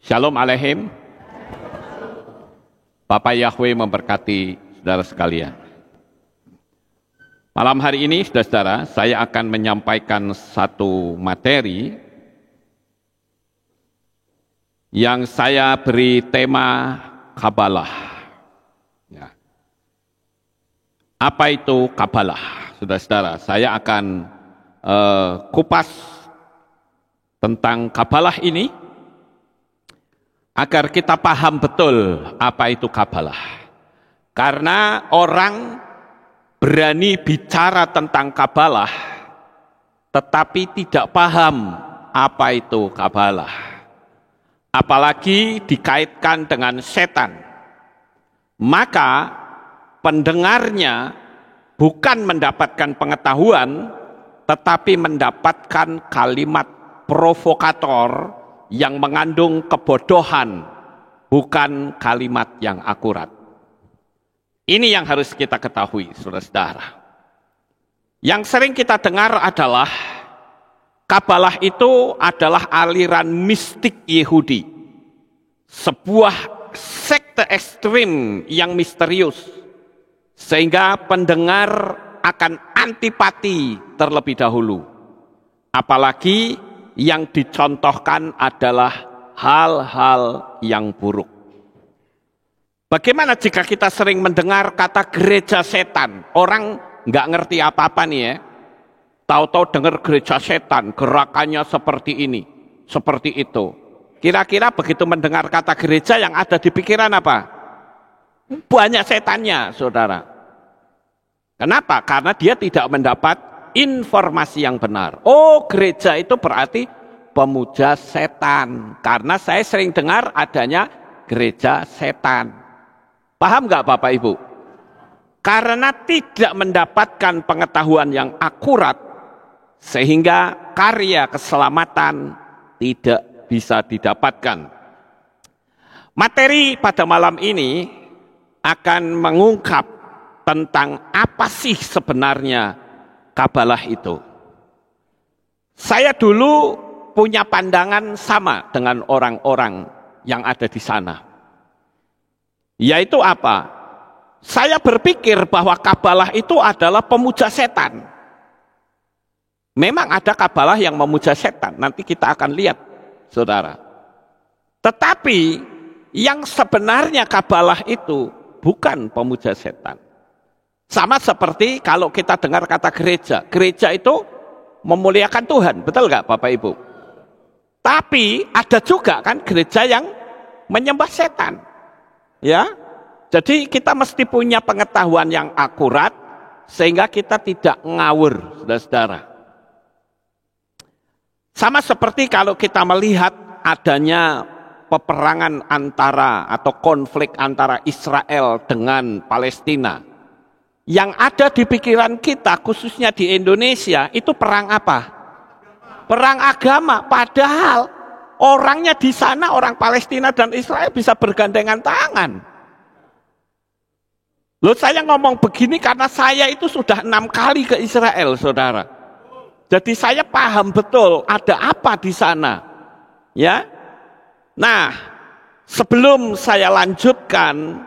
Shalom Aleichem. Bapak Yahweh memberkati saudara sekalian. Malam hari ini, saudara-saudara, saya akan menyampaikan satu materi yang saya beri tema Kabalah. Ya. Apa itu Kabalah? Saudara-saudara, saya akan kupas tentang Kabalah ini, agar kita paham betul apa itu Kabalah. Karena orang berani bicara tentang Kabalah, tetapi tidak paham apa itu Kabalah. Apalagi dikaitkan dengan setan. Maka pendengarnya bukan mendapatkan pengetahuan, tetapi mendapatkan kalimat provokator yang mengandung kebodohan, bukan kalimat yang akurat. Ini yang harus kita ketahui, saudara-saudara. Yang sering kita dengar adalah Kabalah itu adalah aliran mistik Yahudi, sebuah sekte ekstrim yang misterius, sehingga pendengar akan antipati terlebih dahulu. Apalagi yang dicontohkan adalah hal-hal yang buruk. Bagaimana jika kita sering mendengar kata gereja setan? Orang nggak ngerti apa-apa nih ya. Tahu-tahu dengar gereja setan, gerakannya seperti ini, seperti itu. Kira-kira begitu mendengar kata gereja yang ada di pikiran apa? Banyak setannya, saudara. Kenapa? Karena dia tidak mendapat informasi yang benar. Oh, gereja itu berarti pemuja setan. Karena saya sering dengar adanya gereja setan. Paham nggak Bapak Ibu? Karena tidak mendapatkan pengetahuan yang akurat, sehingga karya keselamatan tidak bisa didapatkan. Materi pada malam ini akan mengungkap tentang apa sih sebenarnya Kabalah itu. Saya dulu punya pandangan sama dengan orang-orang yang ada di sana. Yaitu apa? Saya berpikir bahwa Kabalah itu adalah pemuja setan. Memang ada Kabalah yang memuja setan, nanti kita akan lihat, saudara. Tetapi yang sebenarnya Kabalah itu bukan pemuja setan. Sama seperti kalau kita dengar kata gereja. Gereja itu memuliakan Tuhan, betul nggak Bapak Ibu? Tapi ada juga kan gereja yang menyembah setan. Ya, jadi kita mesti punya pengetahuan yang akurat sehingga kita tidak ngawur, saudara-saudara. Sama seperti kalau kita melihat adanya peperangan antara atau konflik antara Israel dengan Palestina. Yang ada di pikiran kita, khususnya di Indonesia, itu perang apa? Perang agama. Padahal orangnya di sana, orang Palestina dan Israel bisa bergandengan tangan. Loh, saya ngomong begini karena saya itu sudah 6 kali ke Israel, saudara. Jadi saya paham betul ada apa di sana. Ya. Nah, sebelum saya lanjutkan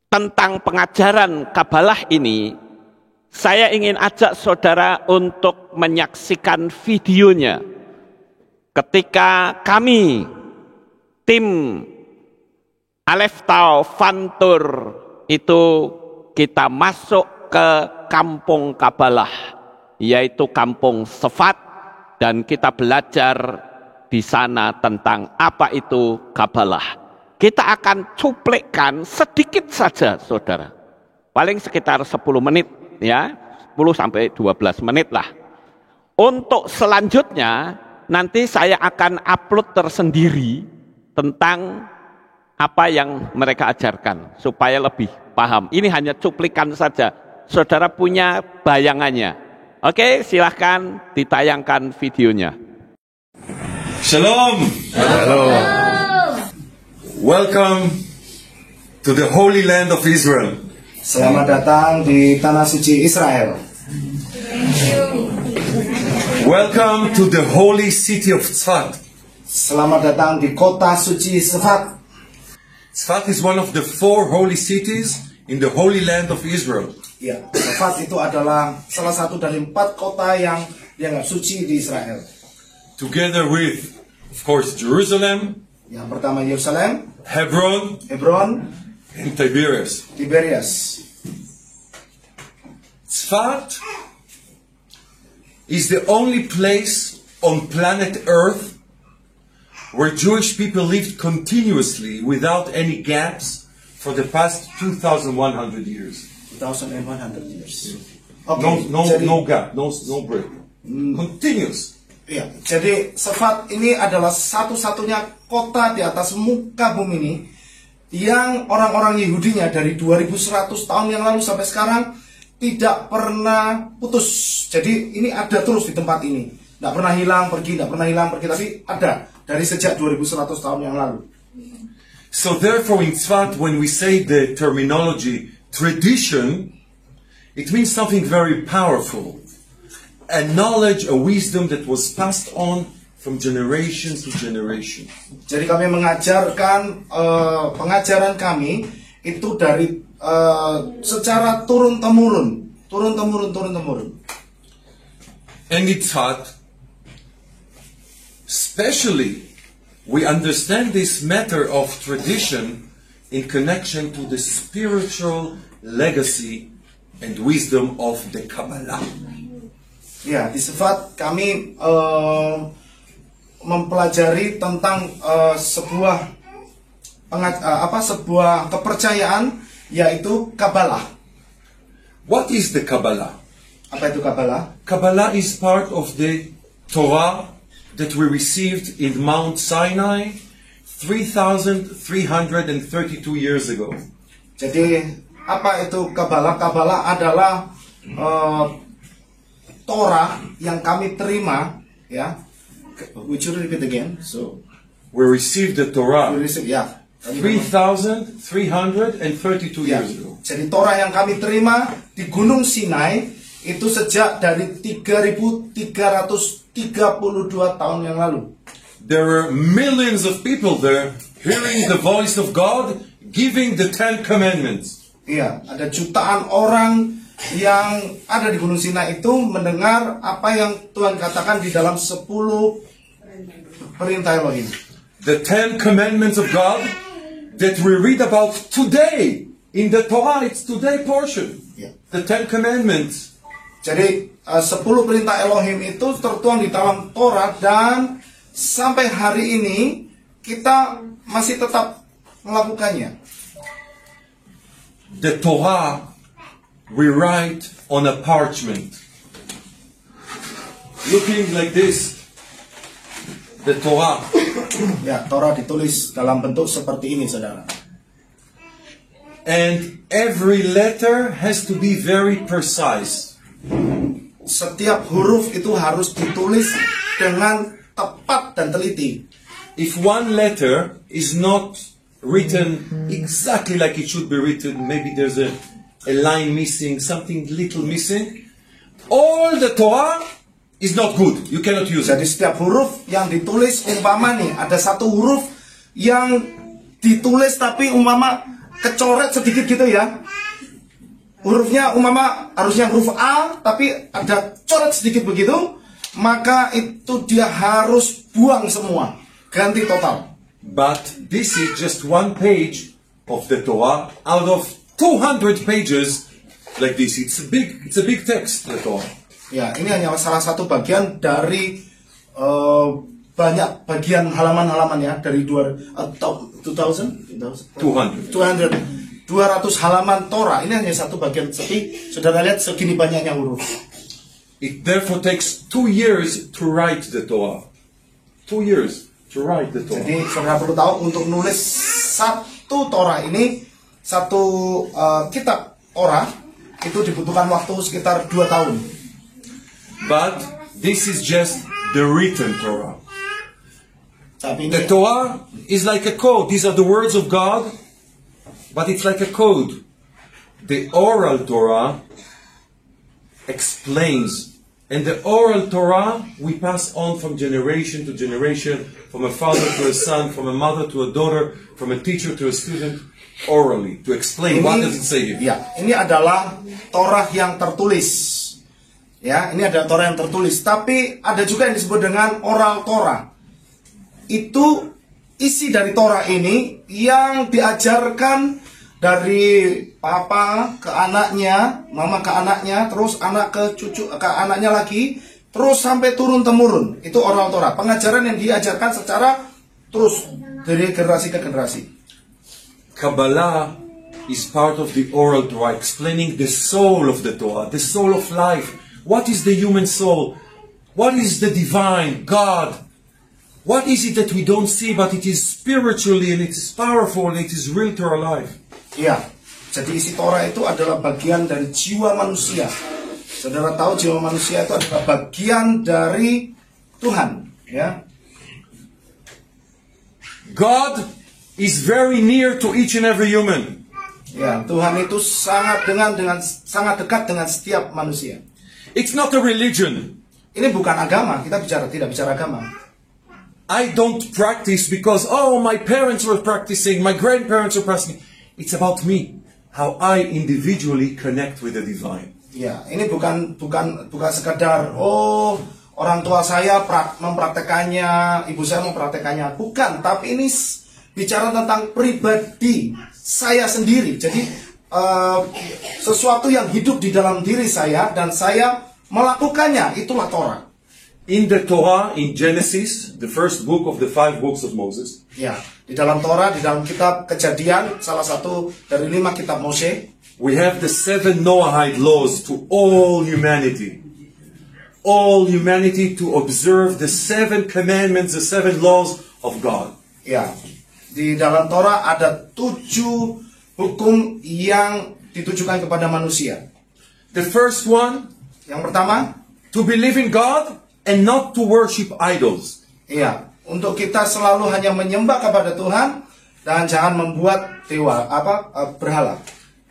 tentang pengajaran Kabalah ini, saya ingin ajak saudara untuk menyaksikan videonya. Ketika kami, tim Aleph Tau Fantur, itu kita masuk ke kampung Kabalah, yaitu kampung Sefat, dan kita belajar di sana tentang apa itu Kabalah. Kita akan cuplikkan sedikit saja, saudara. Paling sekitar 10 menit, ya, 10 sampai 12 menit lah. Untuk selanjutnya, nanti saya akan upload tersendiri tentang apa yang mereka ajarkan, supaya lebih paham. Ini hanya cuplikan saja, saudara punya bayangannya. Oke, silahkan ditayangkan videonya. Shalom. Shalom. Welcome to the Holy Land of Israel. Selamat datang di tanah suci Israel. Welcome to the holy city of Tzfat. Selamat datang di kota suci Sfat. Tzfat is one of the 4 holy cities in the Holy Land of Israel. Ya, Sfat itu adalah salah satu dari 4 kota yang dianggap suci di Israel. Together with, of course, Jerusalem, Yang pertama Yerusalem, Hebron, Hebron, and Tiberias. Tiberias. Tzfat is the only place on planet Earth where Jewish people lived continuously without any gaps for the past 2,100 years. 2,100 years. No gap, no break. Continuous. Iya, jadi Sfat ini adalah satu-satunya kota di atas muka bumi ini yang orang-orang Yahudinya dari 2100 tahun yang lalu sampai sekarang tidak pernah putus. Jadi ini ada terus di tempat ini. Tidak pernah hilang pergi, tapi ada dari sejak 2100 tahun yang lalu. So therefore in Tzfat, when we say the terminology tradition, it means something very powerful. A knowledge, a wisdom that was passed on from generation to generation. Jadi kami mengajarkan, pengajaran kami itu dari secara turun-temurun. And in Tzfat, especially, we understand this matter of tradition in connection to the spiritual legacy and wisdom of the Kabbalah. Ya, di Sfat kami mempelajari tentang sebuah kepercayaan, yaitu Kabbalah. What is the Kabbalah? Apa itu Kabbalah? Kabbalah is part of the Torah that we received in Mount Sinai 3,332 years ago. Jadi apa itu Kabbalah? Kabbalah adalah Torah yang kami terima, ya. Would you repeat again? So we received the Torah we receive, ya. 3,332 Ya. years ago. Jadi Torah yang kami terima di Gunung Sinai itu sejak dari 3.332 tahun yang lalu. There were millions of people there hearing the voice of God, giving the 10 commandments. Iya, ada jutaan orang yang ada di Gunung Sinai itu mendengar apa yang Tuhan katakan di dalam 10 perintah Elohim. The 10 commandments of God that we read about today in the Torah, it's today portion. Ya. The 10 commandments. Jadi 10 perintah Elohim itu tertuang di dalam Torah dan sampai hari ini kita masih tetap melakukannya. The Torah we write on a parchment. Looking like this. The Torah. Ya, Torah ditulis dalam bentuk seperti ini, saudara. And every letter has to be very precise. Setiap huruf itu harus ditulis dengan tepat dan teliti. If one letter is not written exactly like it should be written, maybe there's a line missing, something little missing, all the Torah is not good. You cannot use it. Jadi setiap huruf yang ditulis, umpama nih ada satu huruf yang ditulis tapi umpama kecoret sedikit gitu ya. Hurufnya umpama harusnya huruf A tapi ada coret sedikit begitu, maka itu dia harus buang semua, ganti total. But this is just one page of the Torah out of 200 pages like this. It's a big text, the Torah. Ya, ini hanya salah satu bagian dari banyak bagian halaman-halaman ya, dari 200 halaman Torah. Ini hanya satu bagian, seperti saudara lihat segini banyaknya huruf. It therefore takes 2 years to write the Torah. 2 years to write the Torah. Jadi saudara perlu tahu, untuk nulis satu Torah ini, satu kitab Torah itu dibutuhkan waktu sekitar 2 tahun. But this is just the written Torah. Tapi The ini, Torah is like a code. These are the words of God, but it's like a code. The oral Torah explains And the oral Torah we pass on from generation to generation, from a father to a son, from a mother to a daughter, from a teacher to a student, orally, to explain what does it say here. Ya, ini adalah Torah yang tertulis. Ya, ini adalah Torah yang tertulis. Tapi ada juga yang disebut dengan oral Torah. Itu isi dari Torah ini yang diajarkan dari papa ke anaknya, mama ke anaknya, terus anak ke cucu ke anaknya lagi, terus sampai turun temurun. Itu oral Torah, pengajaran yang diajarkan secara terus dari generasi ke generasi. Kabbalah is part of the oral Torah, explaining the soul of the Torah, the soul of life. What is the human soul? What is the divine, God? What is it that we don't see, but it is spiritually and it is powerful and it is real to our life? Ya, jadi isi Torah itu adalah bagian dari jiwa manusia. Saudara tahu jiwa manusia itu adalah bagian dari Tuhan. Ya. God is very near to each and every human. Ya, Tuhan itu sangat dekat dengan setiap manusia. It's not a religion. Ini bukan agama, kita tidak bicara agama. I don't practice because, oh, my parents were practicing, my grandparents were practicing. It's about me, how I individually connect with the divine. Ya, ini bukan sekadar orang tua saya mempraktekannya, ibu saya mempraktekannya. Bukan, tapi ini bicara tentang pribadi saya sendiri. Jadi sesuatu yang hidup di dalam diri saya dan saya melakukannya, itulah Torah. In the Torah, in Genesis, the first book of the 5 books of Moses. Ya, di dalam Torah, di dalam kitab Kejadian, salah satu dari 5 kitab Mose, we have the 7 Noahide laws to all humanity. All humanity to observe the 7 commandments, the 7 laws of God. Ya, di dalam Torah ada 7 hukum yang ditujukan kepada manusia. The first one, yang pertama, to believe in God and not to worship idols. Iya, untuk kita selalu hanya menyembah kepada Tuhan dan jangan membuat berhala.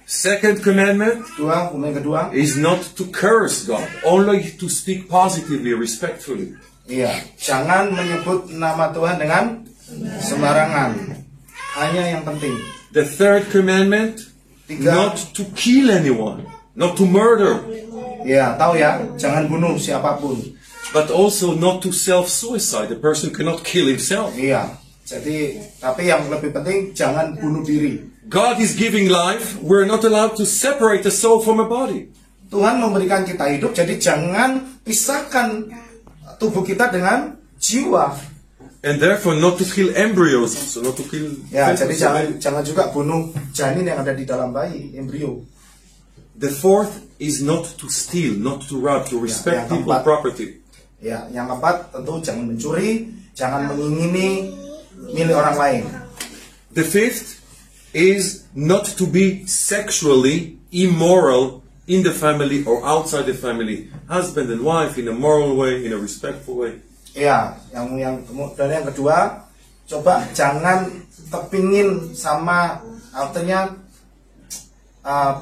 Second commandment, hukum yang kedua, is not to curse God, only to speak positively, respectfully. Iya, jangan menyebut nama Tuhan dengan sembarangan. Hanya yang penting. The third commandment, not to kill anyone, not to murder. Iya, tahu ya, jangan bunuh siapapun. But also not to self-suicide. The person cannot kill himself. Iya. Jadi, tapi yang lebih penting jangan bunuh diri. God is giving life. We're not allowed to separate the soul from a body. Tuhan memberikan kita hidup, jadi jangan pisahkan tubuh kita dengan jiwa. And therefore not to kill embryos. So not to kill. Ya, jadi jangan juga bunuh janin yang ada di dalam bayi, embrio. The fourth is not to steal, not to rob, to respect people's property. Ya, yang keempat tentu jangan mencuri, jangan mengingini milik orang lain. The fifth is not to be sexually immoral in the family or outside the family, husband and wife, in a moral way, in a respectful way. Ya, dan yang kedua, coba jangan kepingin sama, artinya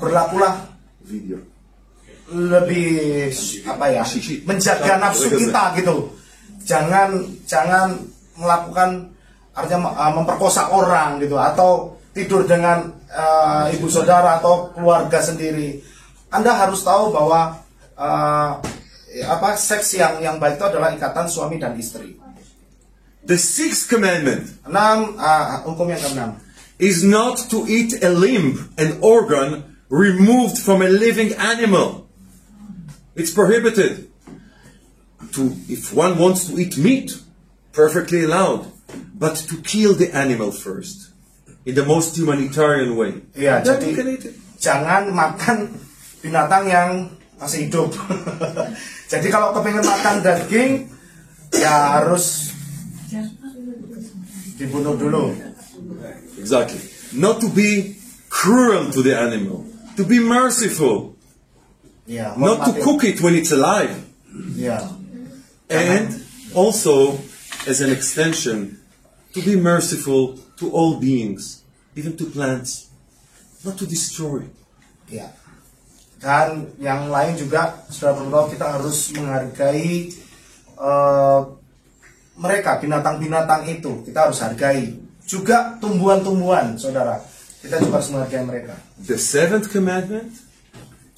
berlakulah lebih menjaga nafsu kita gitu. Jangan melakukan artinya memperkosa orang gitu, atau tidur dengan ibu saudara atau keluarga sendiri. Anda harus tahu bahwa seks yang baik itu adalah ikatan suami dan istri. The sixth commandment, hukum yang keenam, is not to eat a limb, an organ removed from a living animal. It's prohibited. If one wants to eat meat, perfectly allowed, but to kill the animal first, in the most humanitarian way. Ya, jadi jangan makan binatang yang masih hidup. Jadi kalau kepingin makan daging, ya harus dibunuh dulu. Exactly. Not to be cruel to the animal, to be merciful. Yeah, not to cook it when it's alive. Yeah. And also, as an extension, to be merciful to all beings, even to plants, not to destroy. Yeah. Dan yang lain juga, saudara-saudara, kita harus menghargai mereka, binatang-binatang itu. Kita harus hargai. Juga tumbuhan-tumbuhan, saudara. Kita juga harus menghargai mereka. The seventh commandment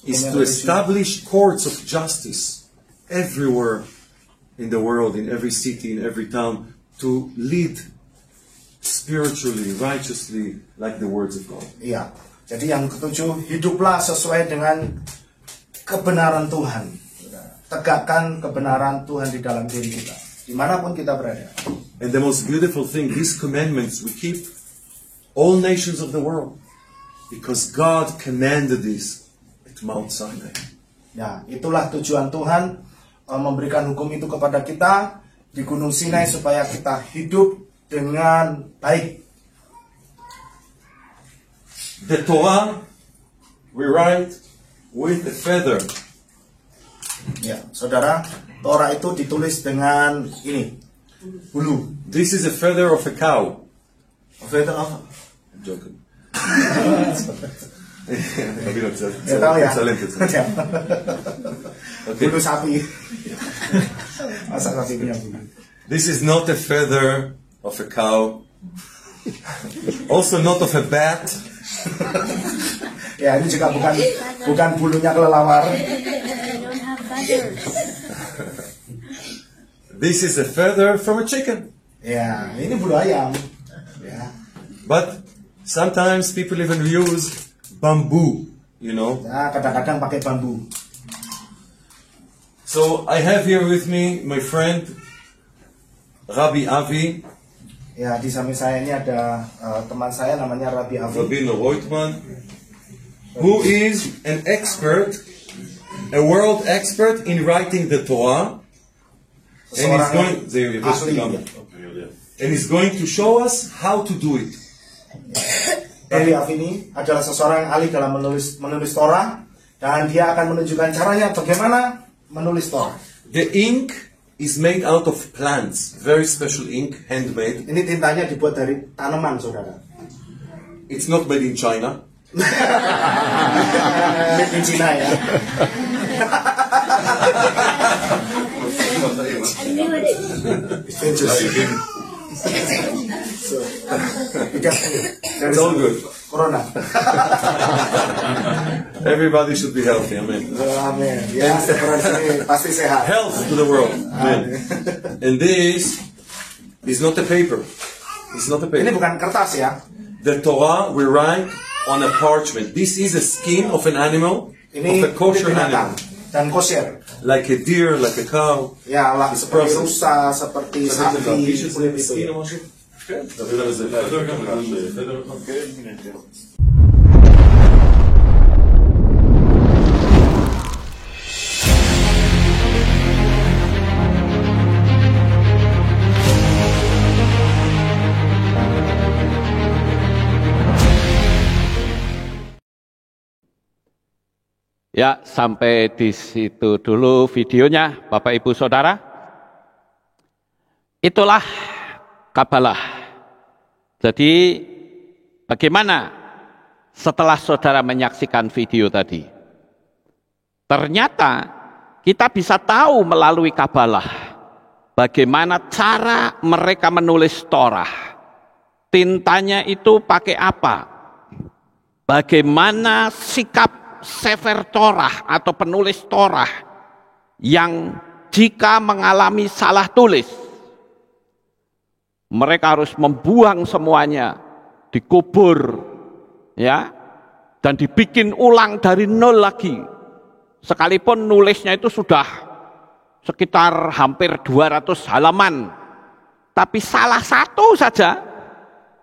is to establish courts of justice everywhere in the world, in every city, in every town, to lead spiritually, righteously, like the words of God. Iya. Jadi yang ketujuh, hiduplah sesuai dengan kebenaran Tuhan. Tegakkan kebenaran Tuhan di dalam diri kita, dimanapun kita berada. And the most beautiful thing, these commandments we keep all nations of the world, because God commanded this at Mount Sinai. Ya, itulah tujuan Tuhan memberikan hukum itu kepada kita di Gunung Sinai supaya kita hidup dengan baik. The Torah we write with a feather. Ya, saudara, Torah itu ditulis dengan ini, bulu. This is a feather of a cow. Feather apa? I'm joking. Tapi not Ya tahu ya. Ya. Okay. Bulu sapi. Masa sapi punya bulu. This is not a feather of a cow. Also not of a bat. Ya, ini juga bukan bulunya kelelawar. This is a feather from a chicken. Ya, ini bulu ayam. Ya. But sometimes people even use bamboo, you know. Nah, kadang-kadang pakai bambu. So I have here with me my friend Rabbi Avi, Ya, di samping saya ini ada teman saya namanya Rabbi Avi. Rabino Reutemann, who is an expert, a world expert in writing the Torah. And he's going to show us how to do it. Rabbi Avi ini adalah seseorang yang ahli dalam menulis Torah, dan dia akan menunjukkan caranya bagaimana menulis Torah. The ink is made out of plants, very special ink, handmade. Ini tintanya dibuat dari tanaman, saudara. It's not made in China. Made in China ya. It's interesting. So, It's all good. Corona. Everybody should be healthy, amen. Amin. Ya, pasti sehat. Health to the world, amen. And this is not a paper. It's not a Ini paper. bukan kertas ya. The Torah we write on a parchment. This is a skin of an animal, Ini of a kosher binatang animal. dan kosher. Like a deer, like a cow. Ya, lah It's a seperti process. rusa, seperti sapi, kulit itu. Ya. Ya, sampai di situ dulu videonya, Bapak Ibu Saudara. Itulah Kabalah. Jadi, bagaimana setelah saudara menyaksikan video tadi? Ternyata kita bisa tahu melalui Kabalah bagaimana cara mereka menulis Torah. Tintanya itu pakai apa? Bagaimana sikap Sefer Torah atau penulis Torah yang jika mengalami salah tulis, mereka harus membuang semuanya, dikubur, ya, dan dibikin ulang dari nol lagi. Sekalipun nulisnya itu sudah sekitar hampir 200 halaman, tapi salah satu saja,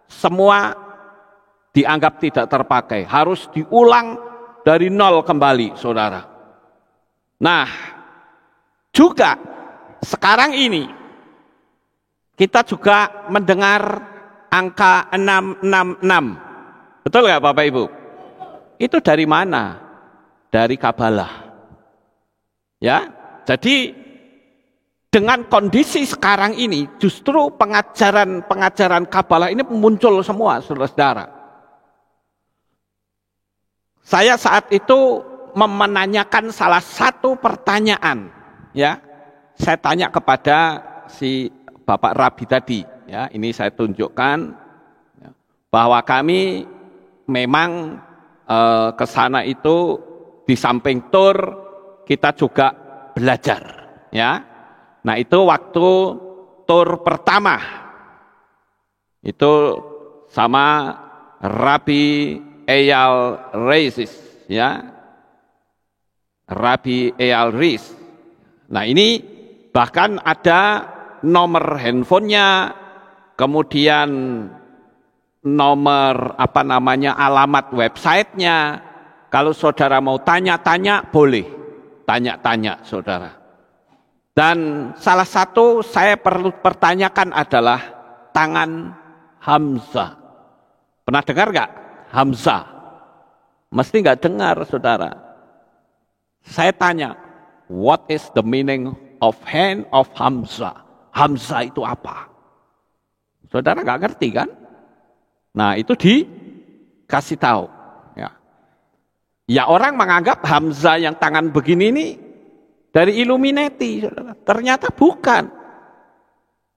semua dianggap tidak terpakai, harus diulang dari nol kembali, saudara. Nah, juga sekarang ini kita juga mendengar angka 666. Betul nggak Bapak Ibu? Itu dari mana? Dari Kabalah. Ya, jadi dengan kondisi sekarang ini justru pengajaran Kabalah ini muncul semua, saudara-saudara. Saya saat itu menanyakan salah satu pertanyaan, ya. Saya tanya kepada si Bapak Rabi tadi, ya. Ini saya tunjukkan ya, bahwa kami memang ke sana itu di samping tur kita juga belajar, ya. Nah, itu waktu tur pertama itu sama Rabi Eyal Reis, ya. Rabi Eyal Reis. Nah, ini bahkan ada nomor handphonenya, kemudian nomor alamat websitenya. Kalau saudara mau tanya-tanya boleh, tanya-tanya saudara. Dan salah satu saya perlu pertanyakan adalah tangan Hamzah. Pernah dengar nggak Hamzah? Mesti nggak dengar saudara. Saya tanya, what is the meaning of hand of Hamzah? Hamzah itu apa? Saudara nggak ngerti kan? Nah, itu dikasih tahu. Ya, orang menganggap Hamzah yang tangan begini ini dari Illuminati, saudara. Ternyata bukan.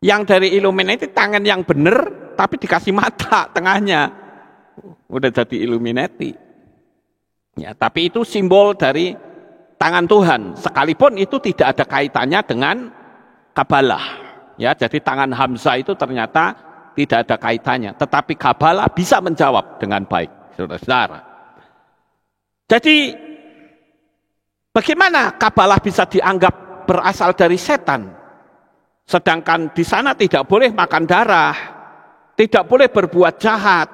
Yang dari Illuminati tangan yang benar, tapi dikasih mata tengahnya. Udah jadi Illuminati. Ya, tapi itu simbol dari tangan Tuhan. Sekalipun itu tidak ada kaitannya dengan Kabalah. Ya, jadi tangan Hamzah itu ternyata tidak ada kaitannya. Tetapi Kabalah bisa menjawab dengan baik, saudara-saudara. Jadi, bagaimana Kabalah bisa dianggap berasal dari setan? Sedangkan di sana tidak boleh makan darah, tidak boleh berbuat jahat.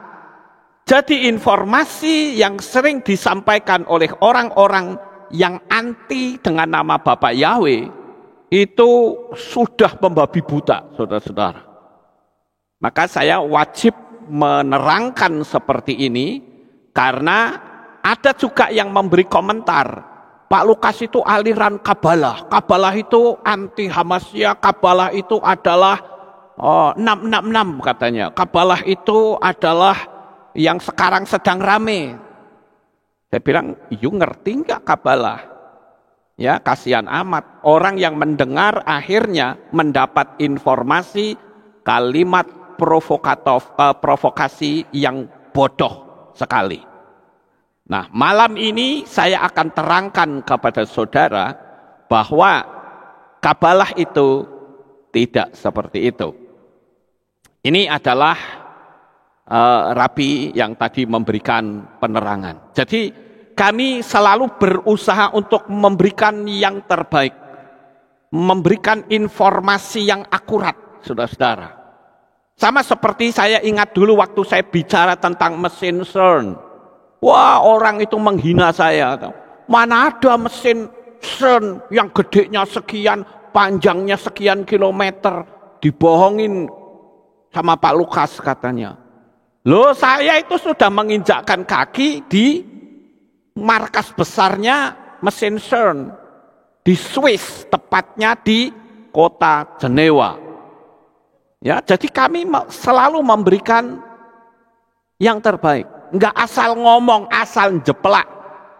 Jadi informasi yang sering disampaikan oleh orang-orang yang anti dengan nama Bapak Yahweh, itu sudah membabi buta, saudara-saudara. Maka saya wajib menerangkan seperti ini, karena ada juga yang memberi komentar, Pak Lukas itu aliran Kabalah. Kabalah itu anti Hamasya, Kabalah itu adalah 666 katanya. Kabalah itu adalah yang sekarang sedang rame. Saya bilang, you ngerti nggak Kabalah? Ya, kasihan amat. Orang yang mendengar akhirnya mendapat informasi kalimat provokasi yang bodoh sekali. Nah, malam ini saya akan terangkan kepada saudara bahwa Kabalah itu tidak seperti itu. Ini adalah Rabi yang tadi memberikan penerangan. Jadi kami selalu berusaha untuk memberikan yang terbaik, memberikan informasi yang akurat, saudara-saudara. Sama seperti saya ingat dulu waktu saya bicara tentang mesin CERN. Wah, orang itu menghina saya. Mana ada mesin CERN yang gedenya sekian, panjangnya sekian kilometer, dibohongin sama Pak Lukas katanya. Loh, saya itu sudah menginjakkan kaki di markas besarnya mesin CERN di Swiss, tepatnya di kota Jenewa. Ya, jadi kami selalu memberikan yang terbaik. Enggak asal ngomong, asal jeplak.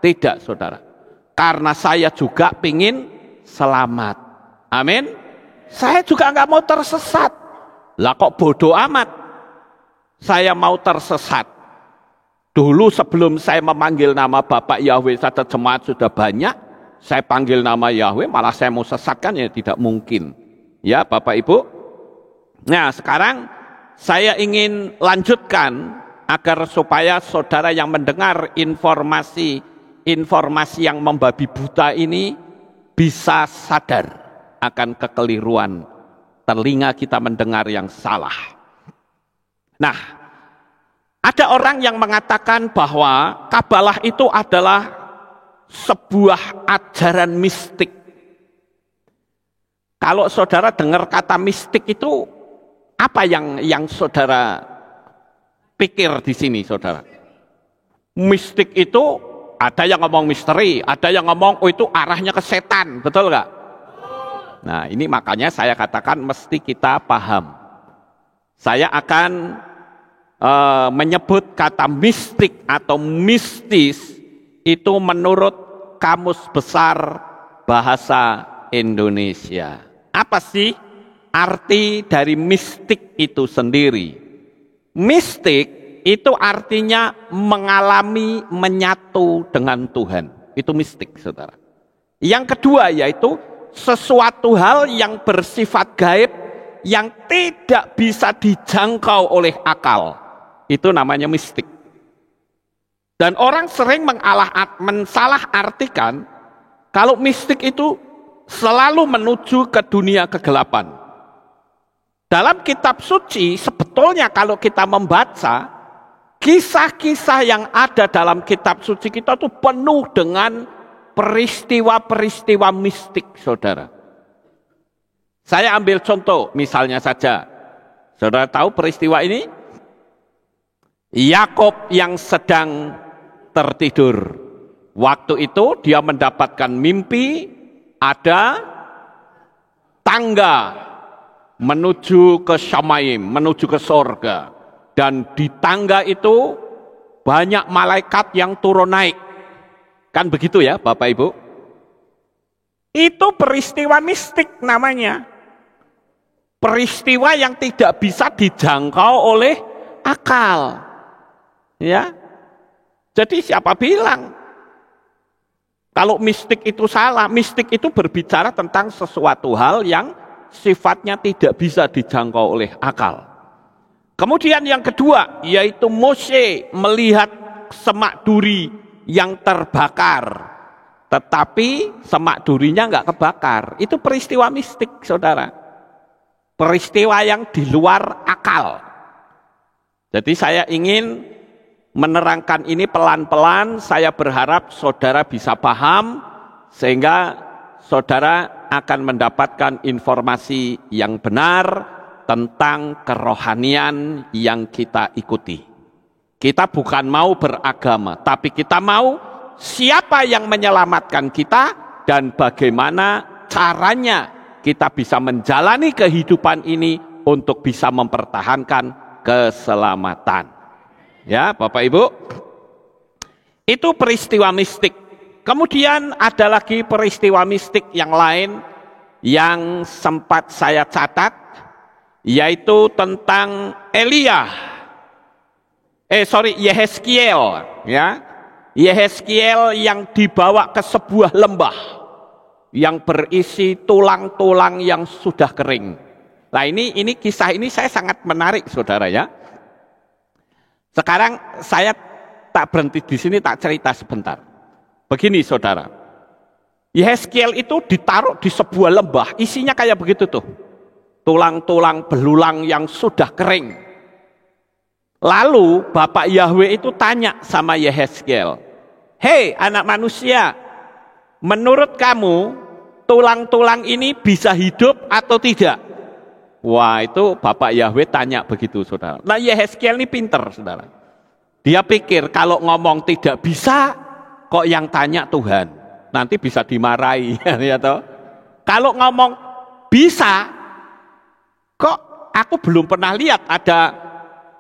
Tidak, saudara. Karena saya juga pingin selamat. Amin. Saya juga enggak mau tersesat. Lah kok bodoh amat. Saya mau tersesat. Dulu sebelum saya memanggil nama Bapak Yahweh, satu jemaat sudah banyak. Saya panggil nama Yahweh, malah saya mau sesatkan, ya tidak mungkin. Ya, Bapak Ibu. Nah, sekarang saya ingin lanjutkan agar supaya saudara yang mendengar informasi yang membabi buta ini bisa sadar akan kekeliruan telinga kita mendengar yang salah. Nah, ada orang yang mengatakan bahwa Kabalah itu adalah sebuah ajaran mistik. Kalau saudara dengar kata mistik itu, apa yang saudara pikir di sini, saudara? Mistik itu ada yang ngomong misteri, ada yang ngomong itu arahnya ke setan, betul nggak? Nah, ini makanya saya katakan mesti kita paham. Saya akan menyebut kata mistik atau mistis itu menurut Kamus Besar Bahasa Indonesia. Apa sih arti dari mistik itu sendiri? Mistik itu artinya mengalami menyatu dengan Tuhan. Itu mistik, saudara. Yang kedua yaitu sesuatu hal yang bersifat gaib yang tidak bisa dijangkau oleh akal. Itu namanya mistik. Dan orang sering mensalah artikan kalau mistik itu selalu menuju ke dunia kegelapan. Dalam kitab suci sebetulnya kalau kita membaca kisah-kisah yang ada dalam kitab suci kita itu penuh dengan peristiwa-peristiwa mistik, saudara. Saya ambil contoh, misalnya saja. Saudara tahu peristiwa ini? Yakob yang sedang tertidur. Waktu itu dia mendapatkan mimpi, ada tangga menuju ke Syamaim, menuju ke sorga. Dan di tangga itu banyak malaikat yang turun naik. Kan begitu ya Bapak Ibu? Itu peristiwa mistik namanya. Peristiwa yang tidak bisa dijangkau oleh akal. Ya. Jadi siapa bilang kalau mistik itu salah? Mistik itu berbicara tentang sesuatu hal yang sifatnya tidak bisa dijangkau oleh akal. Kemudian yang kedua, yaitu Mose melihat semak duri yang terbakar. Tetapi semak durinya nggak kebakar. Itu peristiwa mistik, saudara. Peristiwa yang di luar akal. Jadi saya ingin menerangkan ini pelan-pelan. Saya berharap saudara bisa paham. Sehingga saudara akan mendapatkan informasi yang benar tentang kerohanian yang kita ikuti. Kita bukan mau beragama, tapi kita mau siapa yang menyelamatkan kita dan bagaimana caranya kita bisa menjalani kehidupan ini untuk bisa mempertahankan keselamatan. Ya, Bapak Ibu. Itu peristiwa mistik. Kemudian ada lagi peristiwa mistik yang lain yang sempat saya catat, yaitu tentang Yehezkiel, ya. Yehezkiel yang dibawa ke sebuah lembah yang berisi tulang-tulang yang sudah kering. Nah, ini kisah ini saya sangat menarik, saudara ya. Sekarang saya tak berhenti di sini, tak cerita sebentar. Begini, saudara. Yehezkiel itu ditaruh di sebuah lembah, isinya kayak begitu tuh. Tulang-tulang belulang yang sudah kering. Lalu Bapak Yahweh itu tanya sama Yehezkiel, "Hei anak manusia, menurut kamu tulang-tulang ini bisa hidup atau tidak?" Wah, itu Bapak Yahweh tanya begitu, saudara. Nah, Yehezkiel ini pinter, saudara. Dia pikir kalau ngomong tidak bisa, kok yang tanya Tuhan, nanti bisa dimarahi. Ya toh? Kalau ngomong bisa, kok aku belum pernah lihat ada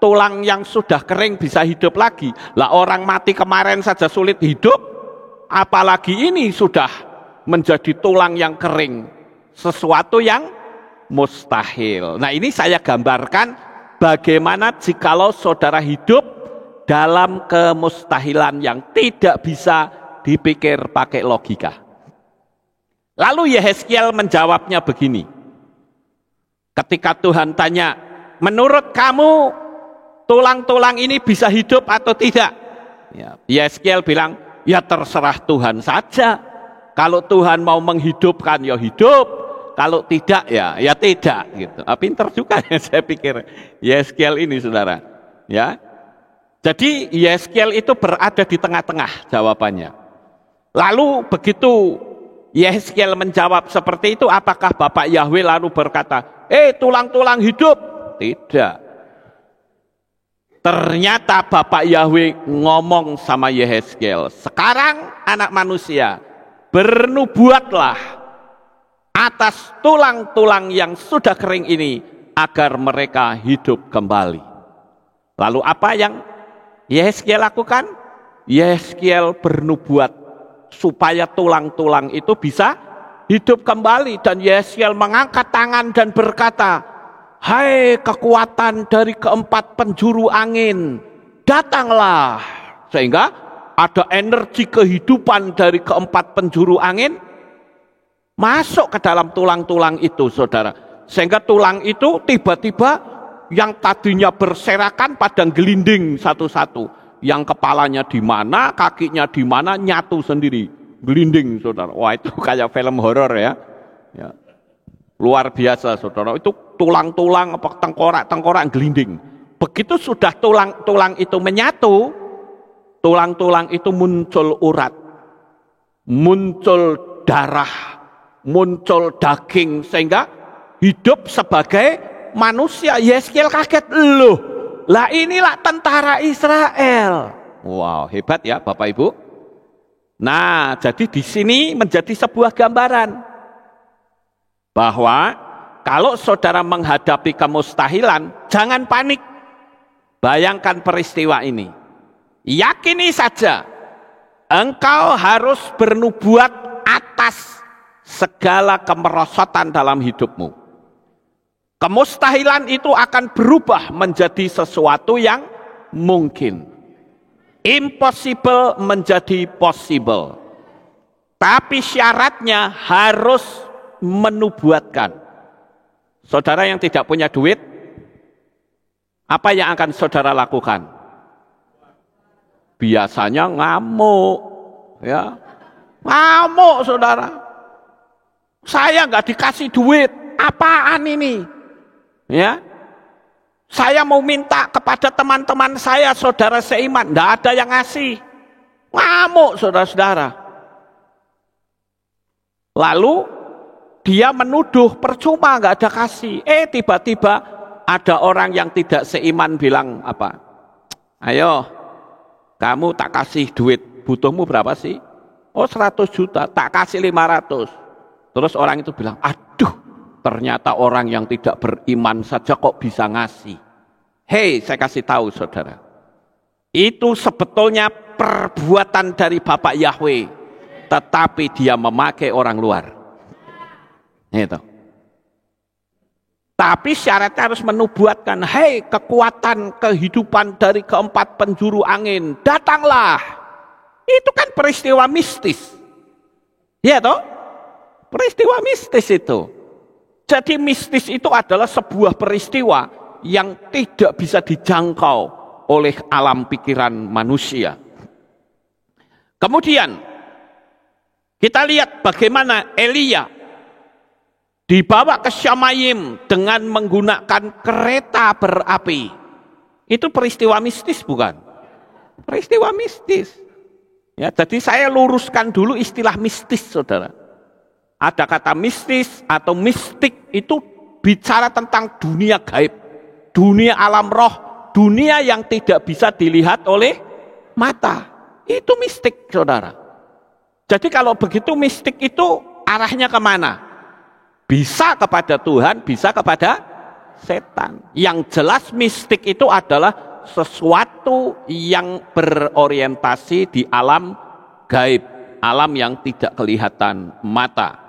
tulang yang sudah kering bisa hidup lagi. Lah orang mati kemarin saja sulit hidup, apalagi ini sudah menjadi tulang yang kering. Sesuatu yang mustahil. Nah, ini saya gambarkan bagaimana jikalau saudara hidup dalam kemustahilan yang tidak bisa dipikir pakai logika. Lalu Yehezkiel menjawabnya begini. Ketika Tuhan tanya, "Menurut kamu tulang-tulang ini bisa hidup atau tidak?" Ya, Yehezkiel bilang, "Ya terserah Tuhan saja. Kalau Tuhan mau menghidupkan ya hidup, kalau tidak ya tidak." Gitu. Pinter juga ya saya pikir Yehezkiel ini, saudara. Ya, jadi Yehezkiel itu berada di tengah-tengah jawabannya. Lalu begitu Yehezkiel menjawab seperti itu, apakah Bapak Yahweh lalu berkata, tulang-tulang hidup? Tidak. Ternyata Bapak Yahweh ngomong sama Yehezkiel, "Sekarang anak manusia, bernubuatlah atas tulang-tulang yang sudah kering ini agar mereka hidup kembali." Lalu apa yang Yehezkiel lakukan? Yehezkiel bernubuat supaya tulang-tulang itu bisa hidup kembali. Dan Yeskiel mengangkat tangan dan berkata, hai kekuatan dari keempat penjuru angin, datanglah. Sehingga ada energi kehidupan dari keempat penjuru angin masuk ke dalam tulang-tulang itu, saudara. Sehingga tulang itu tiba-tiba yang tadinya berserakan pada gelinding satu-satu. Yang kepalanya di mana, kakinya di mana, nyatu sendiri, gelinding, saudara. Wah, itu kayak film horor ya. Luar biasa, saudara. Itu tulang-tulang, tengkorak-tengkorak gelinding. Begitu sudah tulang-tulang itu menyatu, tulang-tulang itu muncul urat, muncul darah, muncul daging, sehingga hidup sebagai manusia. Yeskiel kaget, loh, lah inilah tentara Israel. Wow, hebat ya Bapak Ibu. Nah, jadi di sini menjadi sebuah gambaran bahwa kalau saudara menghadapi kemustahilan, jangan panik. Bayangkan peristiwa ini. Yakini saja, engkau harus bernubuat atas segala kemerosotan dalam hidupmu. Kemustahilan itu akan berubah menjadi sesuatu yang mungkin. Impossible menjadi possible. Tapi syaratnya harus menubuatkan. Saudara yang tidak punya duit, apa yang akan saudara lakukan? Biasanya ngamuk, ya. Ngamuk, saudara. Saya nggak dikasih duit, apaan ini? Ya, saya mau minta kepada teman-teman saya, saudara seiman, nggak ada yang ngasih. Ngamuk, saudara-saudara. Lalu dia menuduh percuma nggak ada kasih. Tiba-tiba ada orang yang tidak seiman bilang apa? Ayo, kamu tak kasih duit, butuhmu berapa sih? Oh 100 juta, tak kasih 500. Terus orang itu bilang, aduh, ternyata orang yang tidak beriman saja kok bisa ngasih. Hei, saya kasih tahu saudara. Itu sebetulnya perbuatan dari Bapak Yahweh. Tetapi dia memakai orang luar. Itu. Tapi syaratnya harus menubuatkan. Hei, kekuatan kehidupan dari keempat penjuru angin, datanglah. Itu kan peristiwa mistis. Ya toh? Peristiwa mistis itu. Jadi mistis itu adalah sebuah peristiwa yang tidak bisa dijangkau oleh alam pikiran manusia. Kemudian kita lihat bagaimana Elia dibawa ke Syamayim dengan menggunakan kereta berapi. Itu peristiwa mistis bukan? Peristiwa mistis. Ya, jadi saya luruskan dulu istilah mistis, saudara. Ada kata mistis atau mistik itu bicara tentang dunia gaib, dunia alam roh, dunia yang tidak bisa dilihat oleh mata. Itu mistik, saudara. Jadi kalau begitu mistik itu arahnya kemana? Bisa kepada Tuhan, bisa kepada setan. Yang jelas mistik itu adalah sesuatu yang berorientasi di alam gaib, alam yang tidak kelihatan mata.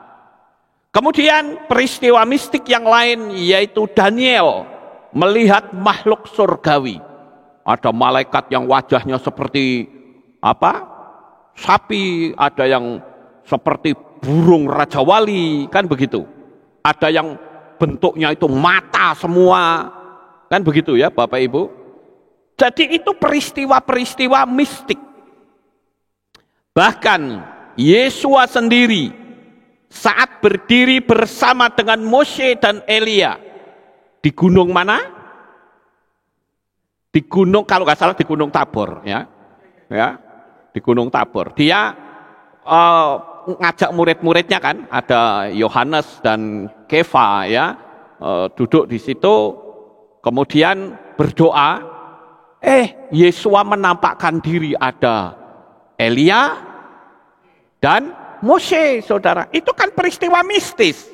Kemudian peristiwa mistik yang lain yaitu Daniel melihat makhluk surgawi. Ada malaikat yang wajahnya seperti apa? Sapi, ada yang seperti burung raja wali, kan begitu. Ada yang bentuknya itu mata semua, kan begitu ya Bapak Ibu. Jadi itu peristiwa-peristiwa mistik. Bahkan Yesua sendiri saat berdiri bersama dengan Mose dan Elia di gunung mana? Di gunung, kalau nggak salah di Gunung Tabor, ya, di Gunung Tabor. Dia ngajak murid-muridnya kan, ada Yohanes dan Kefa, ya, duduk di situ, kemudian berdoa. Yesua menampakkan diri, ada Elia dan Mose, saudara. Itu kan peristiwa mistis.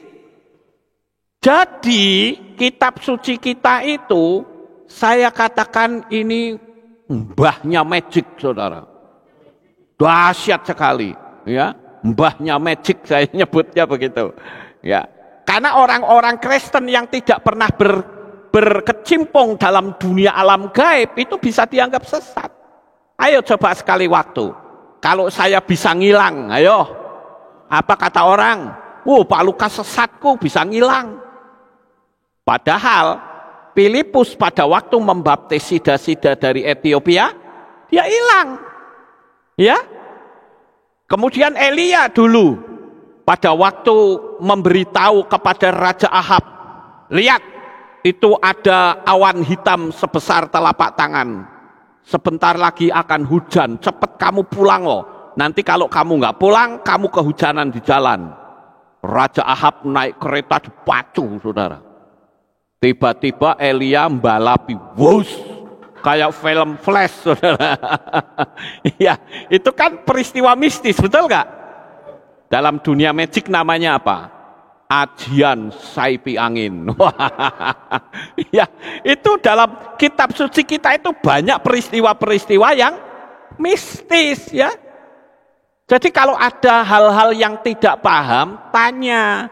Jadi kitab suci kita itu, saya katakan ini mbahnya magic, saudara. Dahsyat sekali. ya, mbahnya magic saya nyebutnya begitu, ya. Karena orang-orang Kristen yang tidak pernah berkecimpung dalam dunia alam gaib itu bisa dianggap sesat. Ayo coba sekali waktu, kalau saya bisa ngilang, ayo, apa kata orang? Pak Lukas sesatku bisa ngilang. Padahal Filipus pada waktu membaptis sida-sida dari Ethiopia, dia hilang. Ya. Kemudian Elia dulu pada waktu memberitahu kepada Raja Ahab, lihat itu ada awan hitam sebesar telapak tangan. Sebentar lagi akan hujan, cepat kamu pulang loh. Nanti kalau kamu nggak pulang, kamu kehujanan di jalan. Raja Ahab naik kereta dipacu, saudara. Tiba-tiba Elia mbalapi, wush, kayak film Flash, saudara. Ya, itu kan peristiwa mistis, betul nggak? Dalam dunia magic namanya apa? Ajian saipi angin. Ya, itu dalam kitab suci kita itu banyak peristiwa-peristiwa yang mistis, ya. Jadi kalau ada hal-hal yang tidak paham, tanya.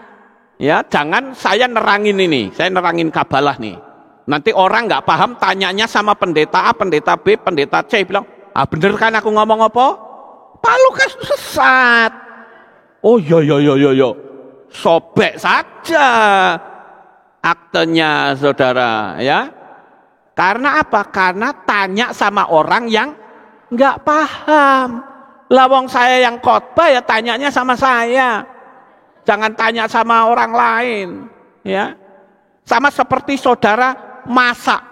Ya, jangan saya nerangin ini, saya nerangin kabalah nih. Nanti orang nggak paham, tanyanya sama pendeta A, pendeta B, pendeta C, bilang, bener kan aku ngomong apa? Pak Lukas sesat. Oh iya, sobek saja aktenya, saudara, ya. Karena apa? Karena tanya sama orang yang nggak paham. Lawang saya yang khotbah ya tanyanya sama saya. Jangan tanya sama orang lain, ya. Sama seperti saudara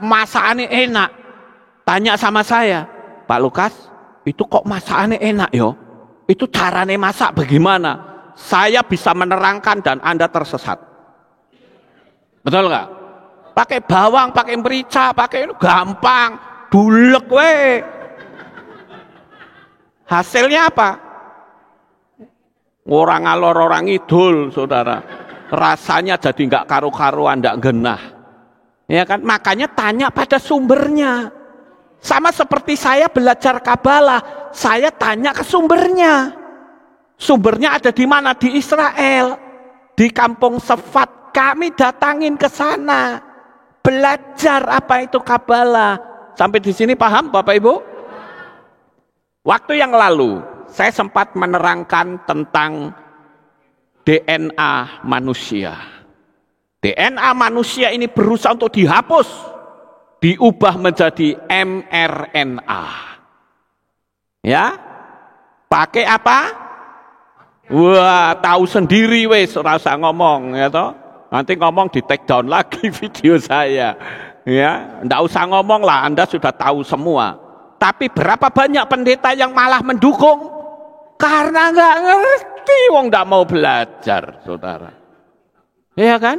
masakannya enak. Tanya sama saya, Pak Lukas, itu kok masakannya enak yo? Itu caranya masak bagaimana? Saya bisa menerangkan dan Anda tersesat. Betul nggak? Pakai bawang, pakai merica, pakai itu gampang, bulek we. Hasilnya apa? Orang ngalor orang idul, saudara. Rasanya jadi nggak karu-karuan, nggak genah. Ya kan? Makanya tanya pada sumbernya. Sama seperti saya belajar kabalah, saya tanya ke sumbernya. Sumbernya ada di mana? Di Israel, di kampung Sefat. Kami datangin ke sana, belajar apa itu kabalah. Sampai di sini paham, Bapak Ibu? Waktu yang lalu saya sempat menerangkan tentang DNA manusia. DNA manusia ini berusaha untuk dihapus, diubah menjadi mRNA. Ya, pakai apa? Wah, tahu sendiri wes, rasa ngomong, ya toh. Nanti ngomong di take down lagi video saya. Ya, ndak usah ngomong lah, Anda sudah tahu semua. Tapi berapa banyak pendeta yang malah mendukung? Karena nggak ngerti, wong nggak mau belajar, saudara. Iya kan?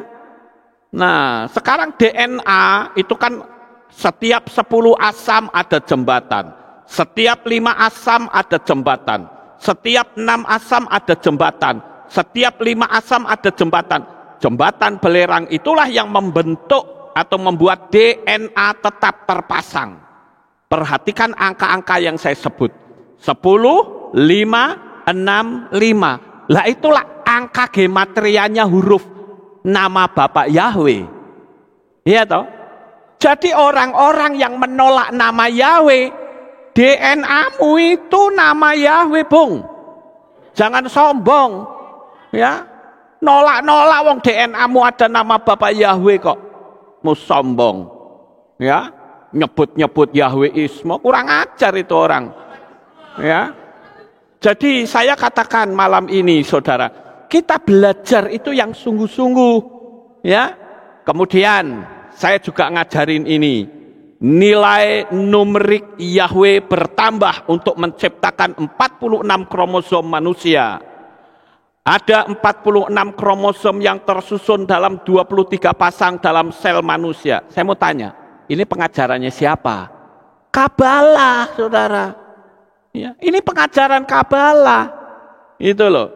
Nah, sekarang DNA itu kan setiap 10 asam ada jembatan, setiap 5 asam ada jembatan, setiap 6 asam ada jembatan, setiap 5 asam ada jembatan. Jembatan belerang itulah yang membentuk atau membuat DNA tetap terpasang. Perhatikan angka-angka yang saya sebut. 10, 5, 6, 5. Lah itulah angka gematrianya huruf nama Bapak Yahweh. Iya toh? Jadi orang-orang yang menolak nama Yahweh, DNA-mu itu nama Yahweh, Bung. Jangan sombong. Ya. Nolak-nolak wong DNA-mu ada nama Bapak Yahweh kok. Mu sombong. Ya. Nyebut-nyebut Yahweisme, kurang ajar itu orang. Ya. Jadi saya katakan malam ini, saudara, kita belajar itu yang sungguh-sungguh, ya. Kemudian saya juga ngajarin ini, nilai numerik Yahweh bertambah untuk menciptakan 46 kromosom manusia. Ada 46 kromosom yang tersusun dalam 23 pasang dalam sel manusia. Saya mau tanya, ini pengajarannya siapa? Kabalah, saudara. Ya, ini pengajaran kabalah. Itu loh.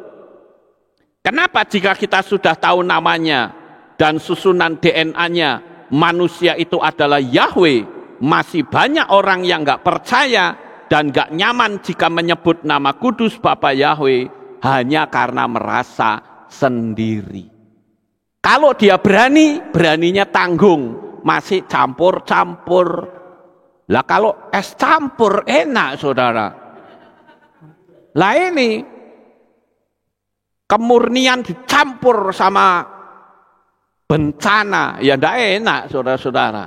Kenapa jika kita sudah tahu namanya dan susunan DNA-nya, manusia itu adalah Yahweh, masih banyak orang yang nggak percaya dan gak nyaman jika menyebut nama kudus Bapa Yahweh hanya karena merasa sendiri. Kalau dia berani, beraninya tanggung, masih campur-campur. Lah kalau es campur enak saudara. Lah ini kemurnian dicampur sama bencana, ya ndak enak saudara-saudara.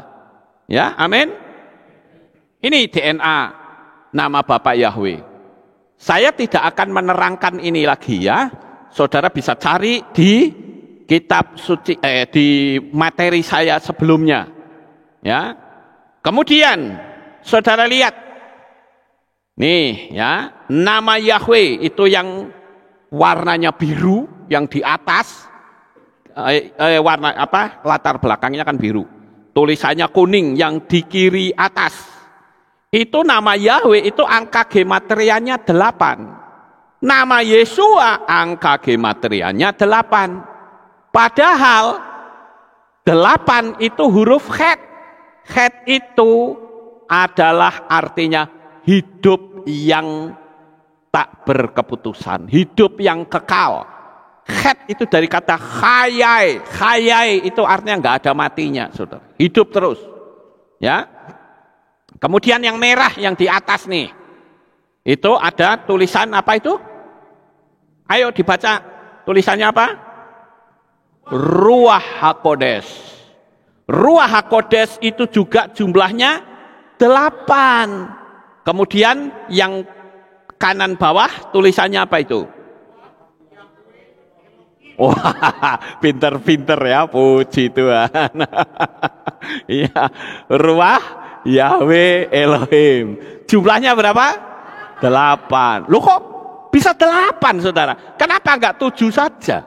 Ya, amin. Ini DNA nama Bapa Yahweh. Saya tidak akan menerangkan ini lagi ya. Saudara bisa cari di kitab suci, di materi saya sebelumnya. Ya. Kemudian saudara lihat. Nih ya, nama Yahweh itu yang warnanya biru yang di atas, warna apa? Latar belakangnya kan biru. Tulisannya kuning yang di kiri atas. Itu nama Yahweh itu angka gematrianya 8. Nama Yesua angka gematrianya 8. Padahal 8 itu huruf Het. Het itu adalah artinya hidup yang tak berkeputusan, hidup yang kekal. Het itu dari kata khayai. Khayai itu artinya nggak ada matinya, saudara. Hidup terus. Ya. Kemudian yang merah yang di atas nih, itu ada tulisan apa itu? Ayo dibaca tulisannya apa? Ruach HaKodes. Ruach HaKodes itu juga jumlahnya 8. Kemudian yang kanan bawah tulisannya apa itu? Wah, pinter-pinter ya, puji Tuhan. Iya, Ruach Yahweh Elohim. Jumlahnya berapa? 8. Loh kok bisa 8 saudara? Kenapa enggak 7 saja?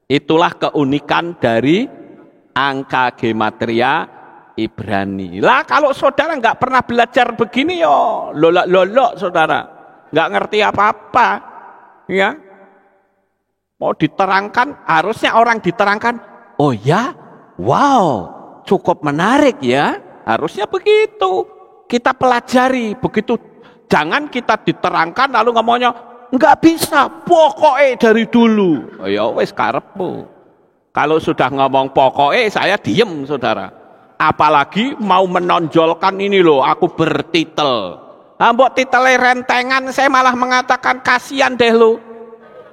Itulah keunikan dari angka gematria Ibrani. Lah kalau saudara enggak pernah belajar begini yo, lolok saudara. Enggak ngerti apa-apa. Ya. Mau diterangkan, harusnya orang diterangkan, oh ya, wow, cukup menarik ya, harusnya begitu, kita pelajari, begitu, jangan kita diterangkan lalu ngomongnya, nggak bisa, pokoknya dari dulu, oh ya wes karepmu, kalau sudah ngomong pokoknya saya diem saudara, apalagi mau menonjolkan ini loh, aku bertitel, mbok titelnya rentengan, saya malah mengatakan kasihan deh lo,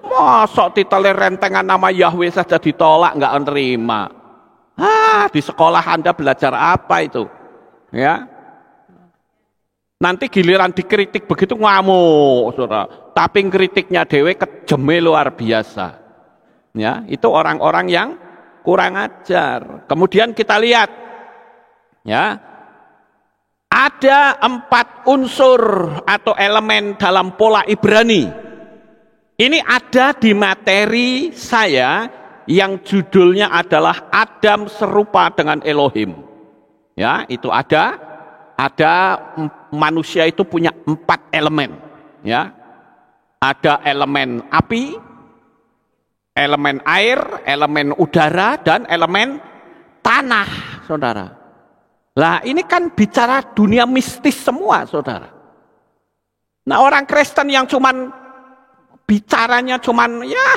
mosok titelnya rentengan nama Yahweh saja ditolak nggak menerima. Di sekolah Anda belajar apa itu? Ya. Nanti giliran dikritik begitu ngamuk, saudara. Tapi kritiknya dewe kejeme luar biasa. Ya, itu orang-orang yang kurang ajar. Kemudian kita lihat, ya, ada 4 unsur atau elemen dalam pola Ibrani. Ini ada di materi saya yang judulnya adalah Adam serupa dengan Elohim. Ya, itu ada manusia itu punya 4 elemen. Ya, ada elemen api, elemen air, elemen udara, dan elemen tanah, saudara. Lah ini kan bicara dunia mistis semua, saudara. Nah orang Kristen yang cuman bicaranya cuman ya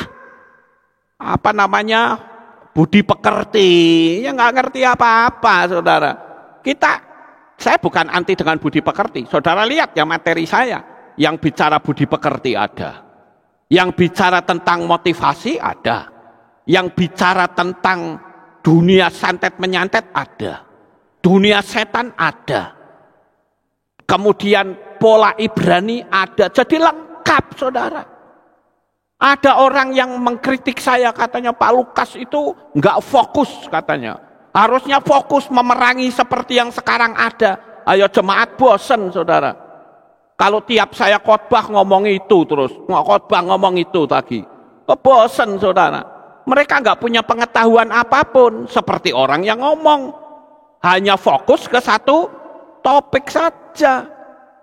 apa namanya budi pekerti, ya nggak ngerti apa-apa, saudara. Saya bukan anti dengan budi pekerti. Saudara lihat ya materi saya, yang bicara budi pekerti ada, yang bicara tentang motivasi ada, yang bicara tentang dunia santet menyantet ada, dunia setan ada, kemudian pola Ibrani ada, jadi lengkap, saudara. Ada orang yang mengkritik saya, katanya Pak Lukas itu nggak fokus, katanya. Harusnya fokus memerangi seperti yang sekarang ada. Ayo jemaat, bosen saudara. Kalau tiap saya khotbah ngomong itu terus, khotbah ngomong itu lagi. Bosen saudara. Mereka nggak punya pengetahuan apapun, seperti orang yang ngomong. Hanya fokus ke satu topik saja.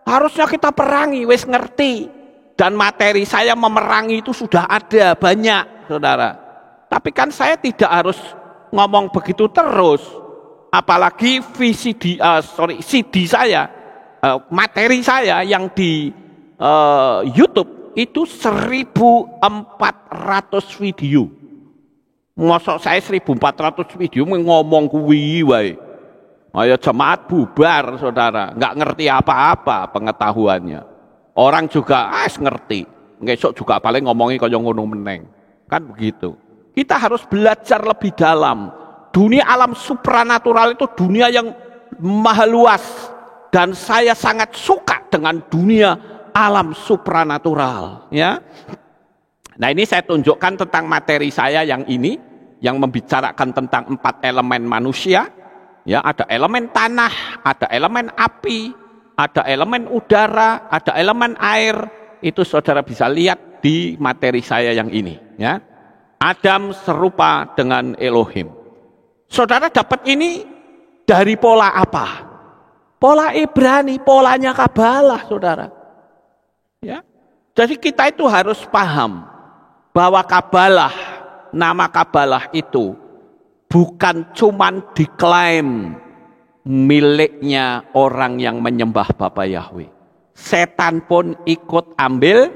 Harusnya kita perangi, wis ngerti. Dan materi saya memerangi itu sudah ada banyak, saudara. Tapi kan saya tidak harus ngomong begitu terus. Apalagi CD saya materi saya yang di YouTube itu 1.400 video. Mosok saya 1.400 video ngomong kuwi wae. Ayo jemaat bubar, saudara. Nggak ngerti apa-apa pengetahuannya. Orang juga ngerti. Ngesok juga paling ngomongi kaya ngono meneng. Kan begitu. Kita harus belajar lebih dalam. Dunia alam supranatural itu dunia yang maha luas. Dan saya sangat suka dengan dunia alam supranatural. Ya. Nah, ini saya tunjukkan tentang materi saya yang ini, yang membicarakan tentang 4 elemen manusia. Ya, ada elemen tanah, ada elemen api, ada elemen udara, ada elemen air. Itu saudara bisa lihat di materi saya yang ini. Ya, Adam serupa dengan Elohim. Saudara dapat ini dari pola apa? Pola Ibrani, polanya Kabalah, saudara. Ya, jadi kita itu harus paham bahwa Kabalah, nama Kabalah itu bukan cuman diklaim miliknya orang yang menyembah Bapa Yahweh. Setan pun ikut ambil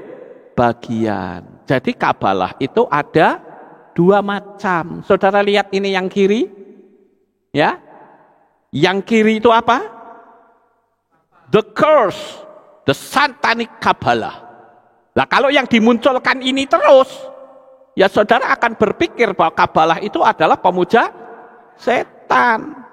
bagian. Jadi Kabalah itu ada 2 macam. Saudara lihat ini yang kiri. Ya. Yang kiri itu apa? The curse, the satanic Kabalah. Nah, kalau yang dimunculkan ini terus, ya saudara akan berpikir bahwa Kabalah itu adalah pemuja setan.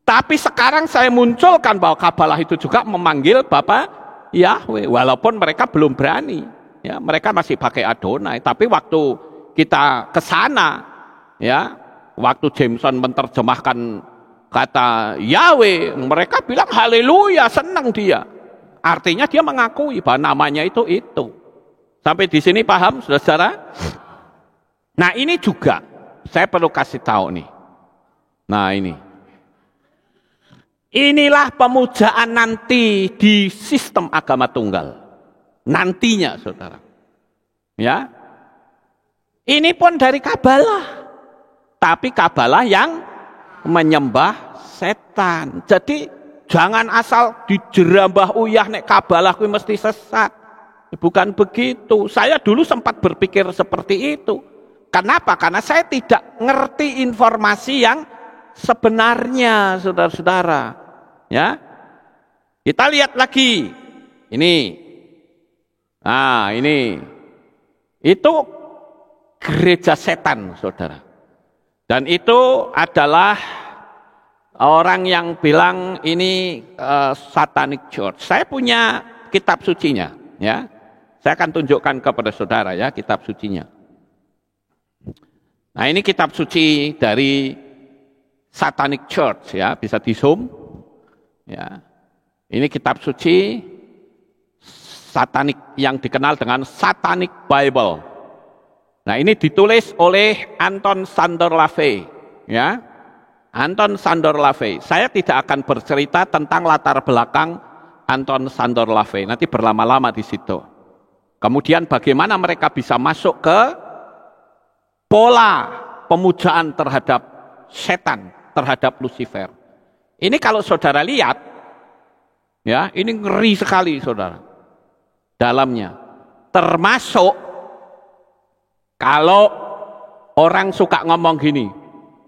Tapi sekarang saya munculkan bahwa Kabalah itu juga memanggil Bapa Yahweh, walaupun mereka belum berani. Ya, mereka masih pakai Adonai. Tapi waktu kita ke sana, ya, waktu Jameson menerjemahkan kata Yahweh, mereka bilang haleluya, senang dia. Artinya dia mengakui bahwa namanya itu. Sampai di sini paham, saudara? Nah, ini juga saya perlu kasih tahu nih. Nah, ini. Inilah pemujaan nanti di sistem agama tunggal. Nantinya, saudara. Ya. Ini pun dari Kabalah. Tapi Kabalah yang menyembah setan. Jadi jangan asal dijerambah uyah nek Kabalah kuwi mesti sesat. Bukan begitu. Saya dulu sempat berpikir seperti itu. Kenapa? Karena saya tidak ngerti informasi yang sebenarnya, saudara-saudara. Ya. Kita lihat lagi. Ini. Nah, ini. Itu gereja setan, saudara. Dan itu adalah orang yang bilang ini satanic church. Saya punya kitab sucinya, ya. Saya akan tunjukkan kepada saudara ya kitab sucinya. Nah, ini kitab suci dari satanic church ya, bisa di zoom. Ya. Ini kitab suci satanik yang dikenal dengan Satanic Bible. Nah, ini ditulis oleh Anton Szandor LaVey, ya. Anton Szandor LaVey. Saya tidak akan bercerita tentang latar belakang Anton Szandor LaVey. Nanti berlama-lama di situ. Kemudian bagaimana mereka bisa masuk ke pola pemujaan terhadap setan, terhadap Lucifer. Ini kalau saudara lihat, ya, ini ngeri sekali, saudara. Dalamnya, termasuk kalau orang suka ngomong gini,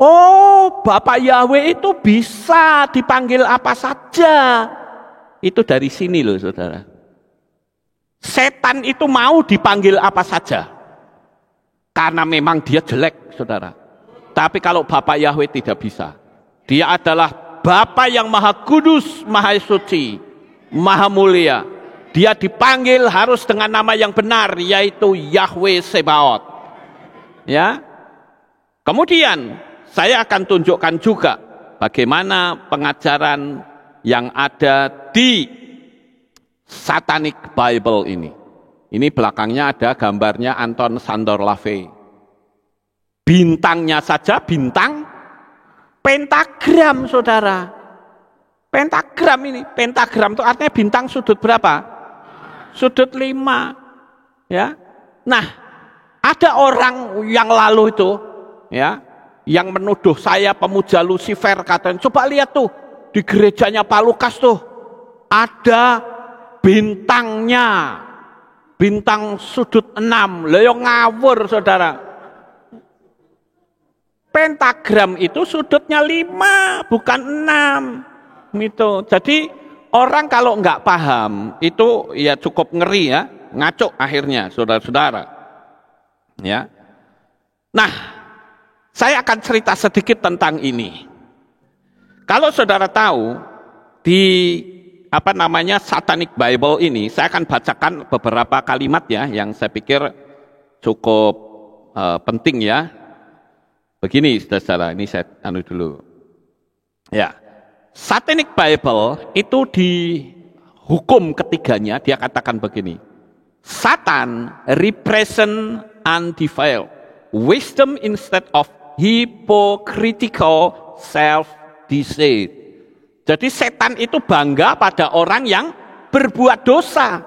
oh, Bapak Yahweh itu bisa dipanggil apa saja. Itu dari sini loh, saudara. Setan itu mau dipanggil apa saja. Karena memang dia jelek, saudara. Tapi kalau Bapak Yahweh tidak bisa. Dia adalah Bapa yang maha kudus, maha suci, maha mulia. Dia dipanggil harus dengan nama yang benar, yaitu Yahweh Sebaot. Ya. Kemudian saya akan tunjukkan juga bagaimana pengajaran yang ada di Satanic Bible ini. Ini belakangnya ada gambarnya Anton Szandor LaVey. Bintangnya saja bintang pentagram, saudara. Pentagram ini, pentagram itu artinya bintang sudut berapa? Sudut 5. Ya. Nah, ada orang yang lalu itu, ya, yang menuduh saya pemuja Lucifer, katanya, coba lihat tuh di gerejanya Pak Lukas tuh, ada bintangnya. Bintang sudut 6. Lah yo ngawur Saudara. Pentagram itu sudutnya 5, bukan 6. Gitu. Jadi orang kalau nggak paham itu ya cukup ngeri ya, ngaco akhirnya saudara-saudara. Ya. Nah, saya akan cerita sedikit tentang ini. Kalau saudara tahu di Satanic Bible ini, saya akan bacakan beberapa kalimat ya yang saya pikir cukup penting ya. Begini saudara, ini saya dulu. Ya. Satanic Bible itu di hukum ketiganya dia katakan begini. Satan represent undefiled wisdom instead of hypocritical self-deceit. Jadi setan itu bangga pada orang yang berbuat dosa.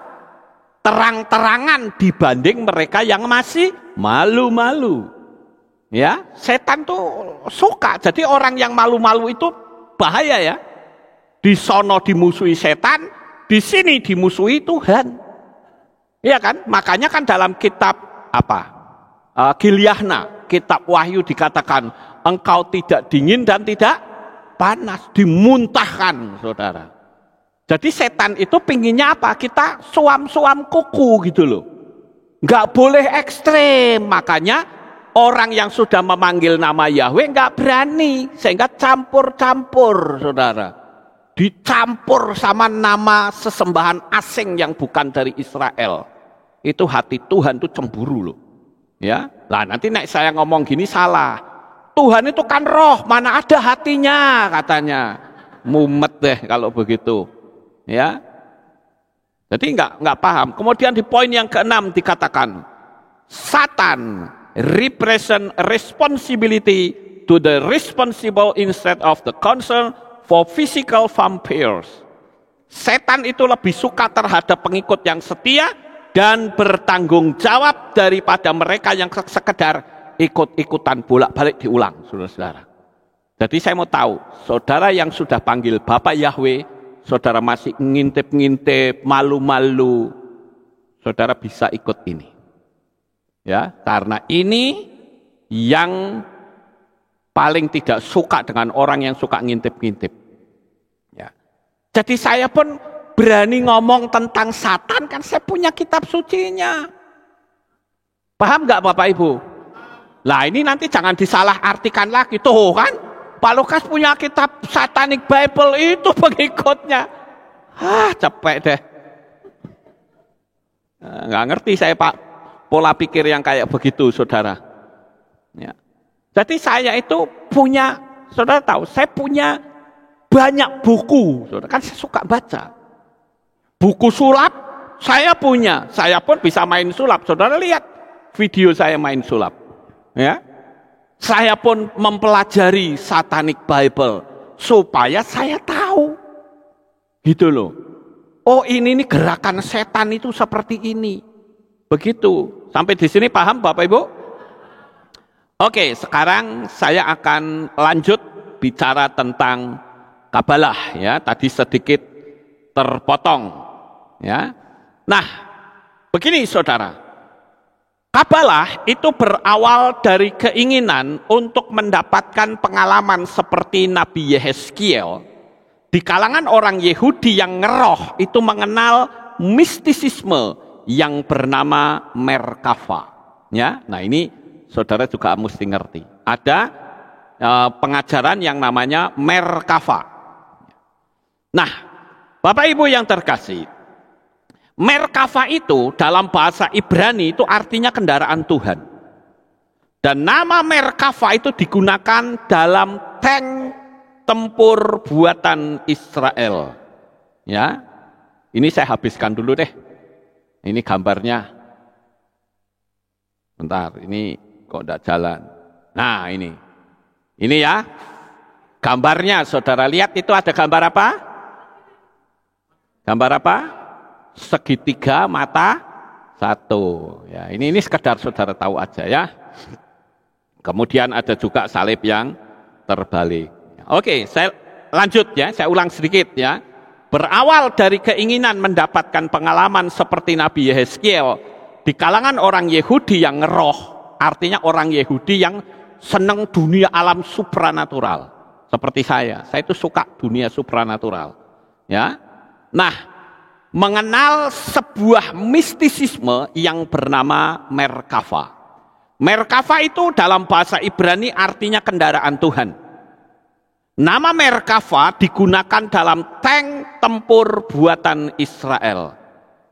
Terang-terangan dibanding mereka yang masih malu-malu. Ya, setan tuh suka. Jadi orang yang malu-malu itu bahaya ya. Di sono dimusuhi setan, di sini dimusuhi Tuhan. Iya kan? Makanya kan dalam kitab Gilyahna, kitab Wahyu dikatakan engkau tidak dingin dan tidak panas, dimuntahkan, saudara. Jadi setan itu pinginnya apa? Kita suam-suam kuku gitu loh. Nggak boleh ekstrem, makanya orang yang sudah memanggil nama Yahweh nggak berani, sehingga campur-campur, saudara. Dicampur sama nama sesembahan asing yang bukan dari Israel. Itu hati Tuhan tuh cemburu loh. Ya, lah nanti nek saya ngomong gini salah. Tuhan itu kan roh, mana ada hatinya katanya. Mumet deh kalau begitu. Ya. Jadi nggak paham. Kemudian di poin yang ke-6 dikatakan Satan represent responsibility to the responsible instead of the concern for physical vampires. Setan itu lebih suka terhadap pengikut yang setia dan bertanggung jawab daripada mereka yang sekedar ikut-ikutan bolak-balik diulang, saudara-saudara. Jadi saya mau tahu, saudara yang sudah panggil Bapak Yahweh, saudara masih ngintip-ngintip, malu-malu, saudara bisa ikut ini. Ya, karena ini yang paling tidak suka dengan orang yang suka ngintip-ngintip. Ya. Jadi saya pun berani ngomong tentang Satan, kan saya punya kitab sucinya. Paham nggak Bapak Ibu? Lah ini nanti jangan disalah artikan lagi. Tuh kan, Pak Lukas punya kitab Satanic Bible itu pengikutnya. Capek deh. Nggak ngerti saya Pak, pola pikir yang kayak begitu saudara. Ya. Jadi saya itu punya, saudara tahu, saya punya banyak buku. Saudara, kan saya suka baca. Buku sulap saya punya, saya pun bisa main sulap. Saudara lihat video saya main sulap. Ya. Saya pun mempelajari Satanic Bible supaya saya tahu. Gitu loh. Oh, ini gerakan setan itu seperti ini. Begitu. Sampai di sini paham Bapak Ibu? Oke, sekarang saya akan lanjut bicara tentang Kabalah ya. Tadi sedikit terpotong. Ya. Nah, begini saudara. Kabalah itu berawal dari keinginan untuk mendapatkan pengalaman seperti Nabi Yehezkiel. Di kalangan orang Yahudi yang ngeroh itu mengenal mistisisme yang bernama Merkava. Ya, nah ini saudara juga mesti ngerti. Ada pengajaran yang namanya Merkava. Nah, Bapak Ibu yang terkasih, Merkava itu dalam bahasa Ibrani itu artinya kendaraan Tuhan. Dan nama Merkava itu digunakan dalam tank tempur buatan Israel. Ya, ini saya habiskan dulu deh. Ini gambarnya. Bentar, ini kok tidak jalan. Nah ini ya gambarnya. Saudara lihat itu ada gambar apa? Gambar apa? Segitiga mata satu. Ya, ini sekedar saudara tahu aja ya. Kemudian ada juga salib yang terbalik. Oke, saya lanjut ya, saya ulang sedikit ya. berawal dari keinginan mendapatkan pengalaman seperti Nabi Yehezkiel di kalangan orang Yahudi yang ngeroh, artinya orang Yahudi yang senang dunia alam supranatural. Seperti saya itu suka dunia supranatural. Ya, nah, mengenal sebuah mistisisme yang bernama Merkava. Merkava itu dalam bahasa Ibrani artinya kendaraan Tuhan. Nama Merkava digunakan dalam tank tempur buatan Israel.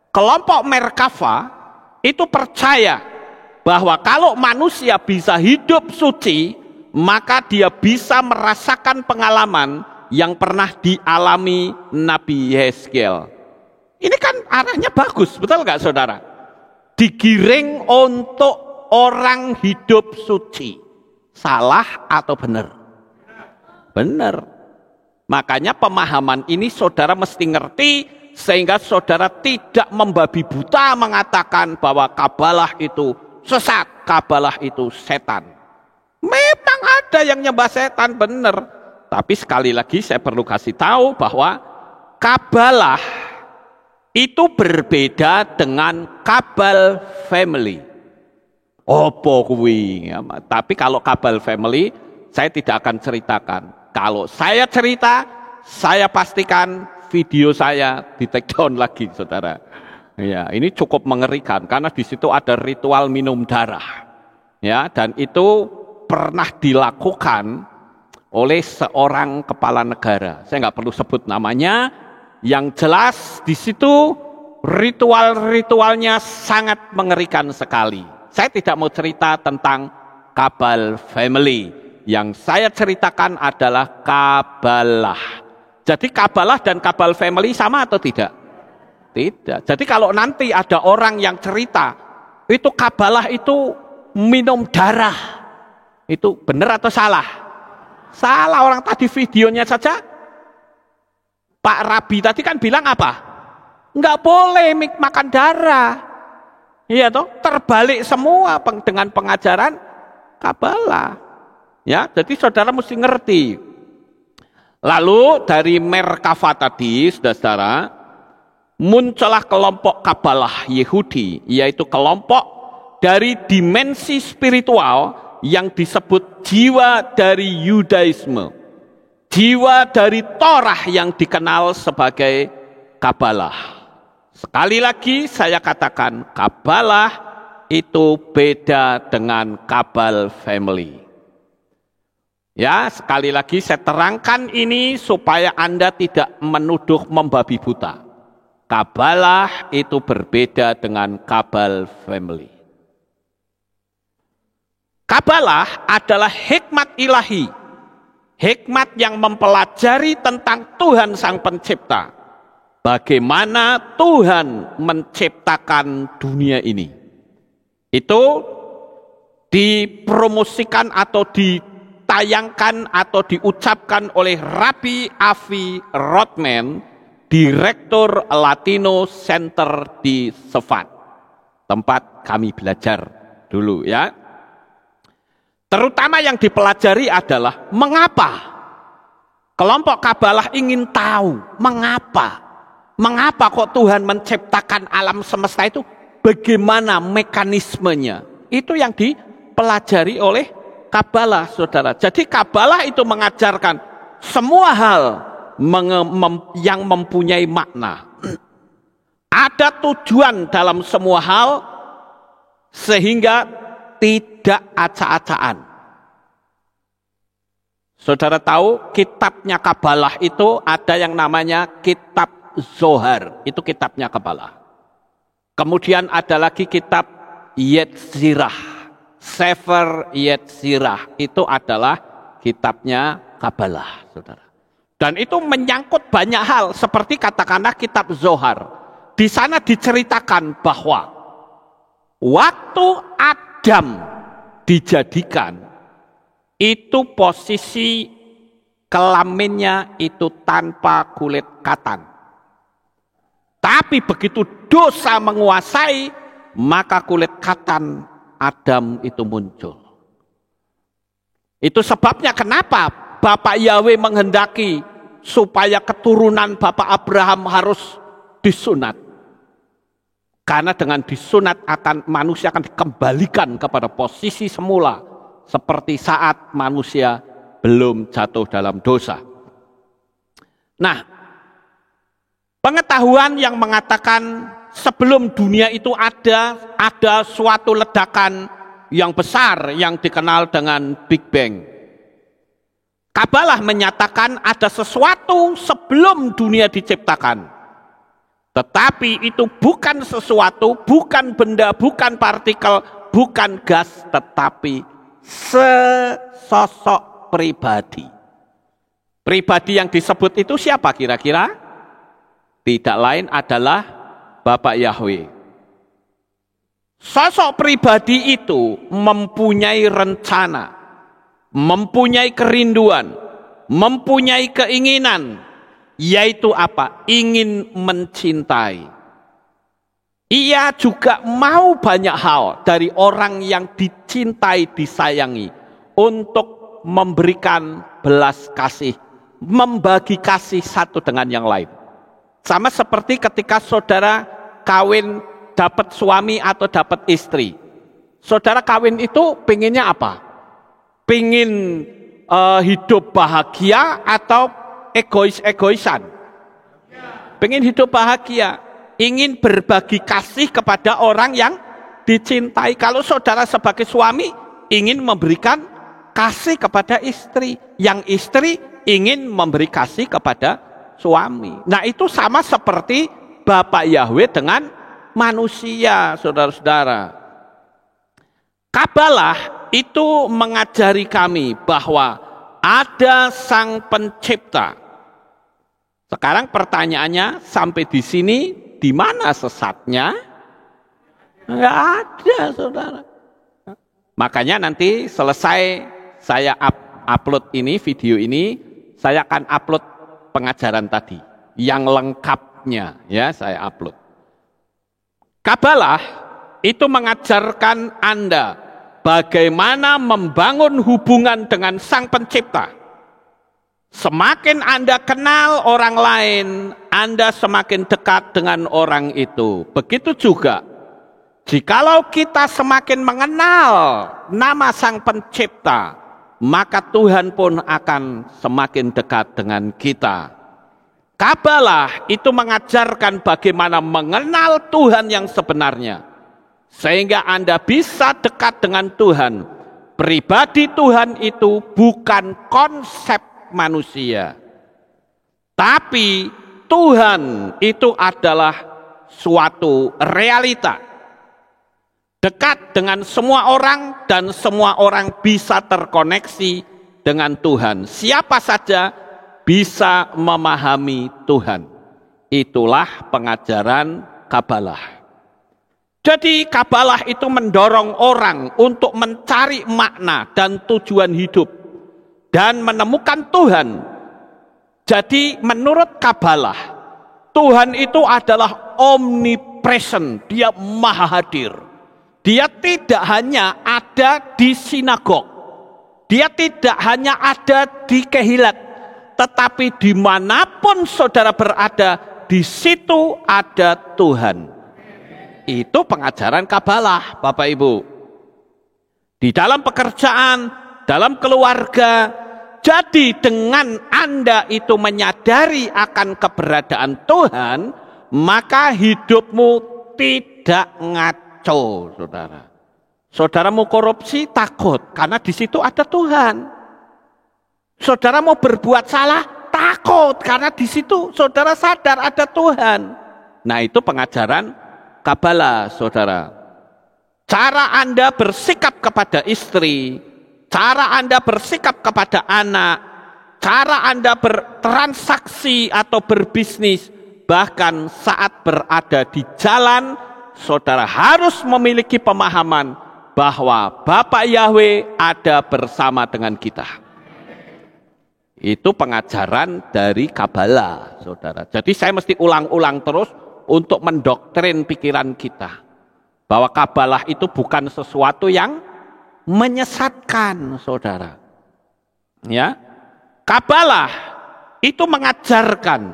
Kelompok Merkava itu percaya bahwa kalau manusia bisa hidup suci, maka dia bisa merasakan pengalaman yang pernah dialami Nabi Yehezkiel. Ini kan arahnya bagus, betul nggak saudara? Digiring untuk orang hidup suci. Salah atau benar? Benar. Makanya pemahaman ini saudara mesti ngerti, sehingga saudara tidak membabi buta mengatakan bahwa kabalah itu sesat, kabalah itu setan. Memang ada yang nyembah setan, benar. Tapi sekali lagi saya perlu kasih tahu bahwa kabalah itu berbeda dengan kabal family. Opo kuwi. Tapi kalau kabal family saya tidak akan ceritakan. Kalau saya cerita, saya pastikan video saya di take down lagi, saudara. Ya, ini cukup mengerikan karena di situ ada ritual minum darah. Ya, dan itu pernah dilakukan oleh seorang kepala negara. Saya nggak perlu sebut namanya. Yang jelas di situ ritual-ritualnya sangat mengerikan sekali. Saya tidak mau cerita tentang kabal family. Yang saya ceritakan adalah kabalah. Jadi kabalah dan kabal family sama atau tidak? Tidak. Jadi kalau nanti ada orang yang cerita, itu kabalah itu minum darah. Itu benar atau salah? Salah. Orang tadi videonya saja, Pak Rabi tadi kan bilang apa? Enggak boleh makan darah. Iya toh? Terbalik semua dengan pengajaran kabalah. Ya, jadi saudara mesti ngerti. Lalu dari Merkava tadi, saudara, muncullah kelompok kabalah Yahudi, yaitu kelompok dari dimensi spiritual yang disebut jiwa dari Yudaisme, jiwa dari Torah yang dikenal sebagai kabalah. Sekali lagi saya katakan, kabalah itu beda dengan kabal family. Ya, sekali lagi saya terangkan ini supaya Anda tidak menuduh membabi buta. Kabalah itu berbeda dengan kabal family. Kabalah adalah hikmat ilahi. Hikmat yang mempelajari tentang Tuhan Sang Pencipta. Bagaimana Tuhan menciptakan dunia ini. Itu dipromosikan atau ditayangkan atau diucapkan oleh Rabbi Avi Rothman, Direktur Latino Center di Sefat, tempat kami belajar dulu ya. Terutama yang dipelajari adalah mengapa kelompok kabalah ingin tahu mengapa kok Tuhan menciptakan alam semesta itu, bagaimana mekanismenya. Itu yang dipelajari oleh kabalah, saudara. Jadi kabalah itu mengajarkan semua hal yang mempunyai makna. Ada tujuan dalam semua hal sehingga tidak acak-acakan. Saudara tahu kitabnya kabalah itu ada yang namanya kitab Zohar. Itu kitabnya kabalah. Kemudian ada lagi kitab Yetzirah. Sefer Yetzirah itu adalah kitabnya kabalah, saudara. Dan itu menyangkut banyak hal, seperti katakanlah kitab Zohar. Di sana diceritakan bahwa waktu Adam dijadikan, itu posisi kelaminnya itu tanpa kulit katan. Tapi begitu dosa menguasai, maka kulit katan Adam itu muncul. Itu sebabnya kenapa Bapak Yahweh menghendaki supaya keturunan Bapak Abraham harus disunat. Karena dengan disunat manusia akan dikembalikan kepada posisi semula seperti saat manusia belum jatuh dalam dosa. Nah, pengetahuan yang mengatakan sebelum dunia itu ada suatu ledakan yang besar yang dikenal dengan Big Bang. Kabalah menyatakan ada sesuatu sebelum dunia diciptakan. Tetapi itu bukan sesuatu, bukan benda, bukan partikel, bukan gas, tetapi sesosok pribadi. Pribadi yang disebut itu siapa kira-kira? Tidak lain adalah Bapak Yahweh. Sosok pribadi itu mempunyai rencana, mempunyai kerinduan, mempunyai keinginan, yaitu apa? Ingin mencintai. Ia juga mau banyak hal dari orang yang dicintai, disayangi, untuk memberikan belas kasih, membagi kasih satu dengan yang lain. Sama seperti ketika saudara kawin dapat suami atau dapat istri. Saudara kawin itu pengennya apa? Pengen hidup bahagia atau egois-egoisan? Pengen hidup bahagia, ingin berbagi kasih kepada orang yang dicintai. Kalau saudara sebagai suami ingin memberikan kasih kepada istri, yang istri ingin memberi kasih kepada suami. Nah, itu sama seperti Bapak Yahweh dengan manusia, saudara-saudara. Kabalah itu mengajari kami bahwa ada Sang Pencipta. Sekarang pertanyaannya, sampai di sini di mana sesatnya? Enggak ada, saudara. Makanya nanti selesai saya upload ini, video ini, saya akan upload pengajaran tadi yang lengkapnya, ya, saya upload. Kabalah itu mengajarkan Anda bagaimana membangun hubungan dengan Sang Pencipta. Semakin Anda kenal orang lain, Anda semakin dekat dengan orang itu. Begitu juga, jikalau kita semakin mengenal nama Sang Pencipta, maka Tuhan pun akan semakin dekat dengan kita. Kabalah itu mengajarkan bagaimana mengenal Tuhan yang sebenarnya, sehingga Anda bisa dekat dengan Tuhan. Pribadi Tuhan itu bukan konsep manusia, tapi Tuhan itu adalah suatu realita. Dekat dengan semua orang dan semua orang bisa terkoneksi dengan Tuhan. Siapa saja bisa memahami Tuhan. Itulah pengajaran Kabalah. Jadi Kabalah itu mendorong orang untuk mencari makna dan tujuan hidup dan menemukan Tuhan. Jadi menurut Kabalah, Tuhan itu adalah omnipresent, dia maha hadir. Dia tidak hanya ada di sinagog, dia tidak hanya ada di Kehilat, tetapi dimanapun saudara berada, di situ ada Tuhan. Itu pengajaran Kabalah, Bapak Ibu. Di dalam pekerjaan, dalam keluarga, jadi dengan Anda itu menyadari akan keberadaan Tuhan, maka hidupmu tidak ngaco, saudara. Saudara mau korupsi, takut, karena di situ ada Tuhan. Saudara mau berbuat salah, takut, karena di situ saudara sadar ada Tuhan. Nah, itu pengajaran Kabalah, saudara. Cara Anda bersikap kepada istri, cara Anda bersikap kepada anak, cara Anda bertransaksi atau berbisnis, bahkan saat berada di jalan, saudara harus memiliki pemahaman bahwa Bapak Yahweh ada bersama dengan kita. Itu pengajaran dari Kabalah, saudara. Jadi saya mesti ulang-ulang terus untuk mendoktrin pikiran kita. Bahwa Kabalah itu bukan sesuatu yang menyesatkan, saudara. Ya, Kabalah itu mengajarkan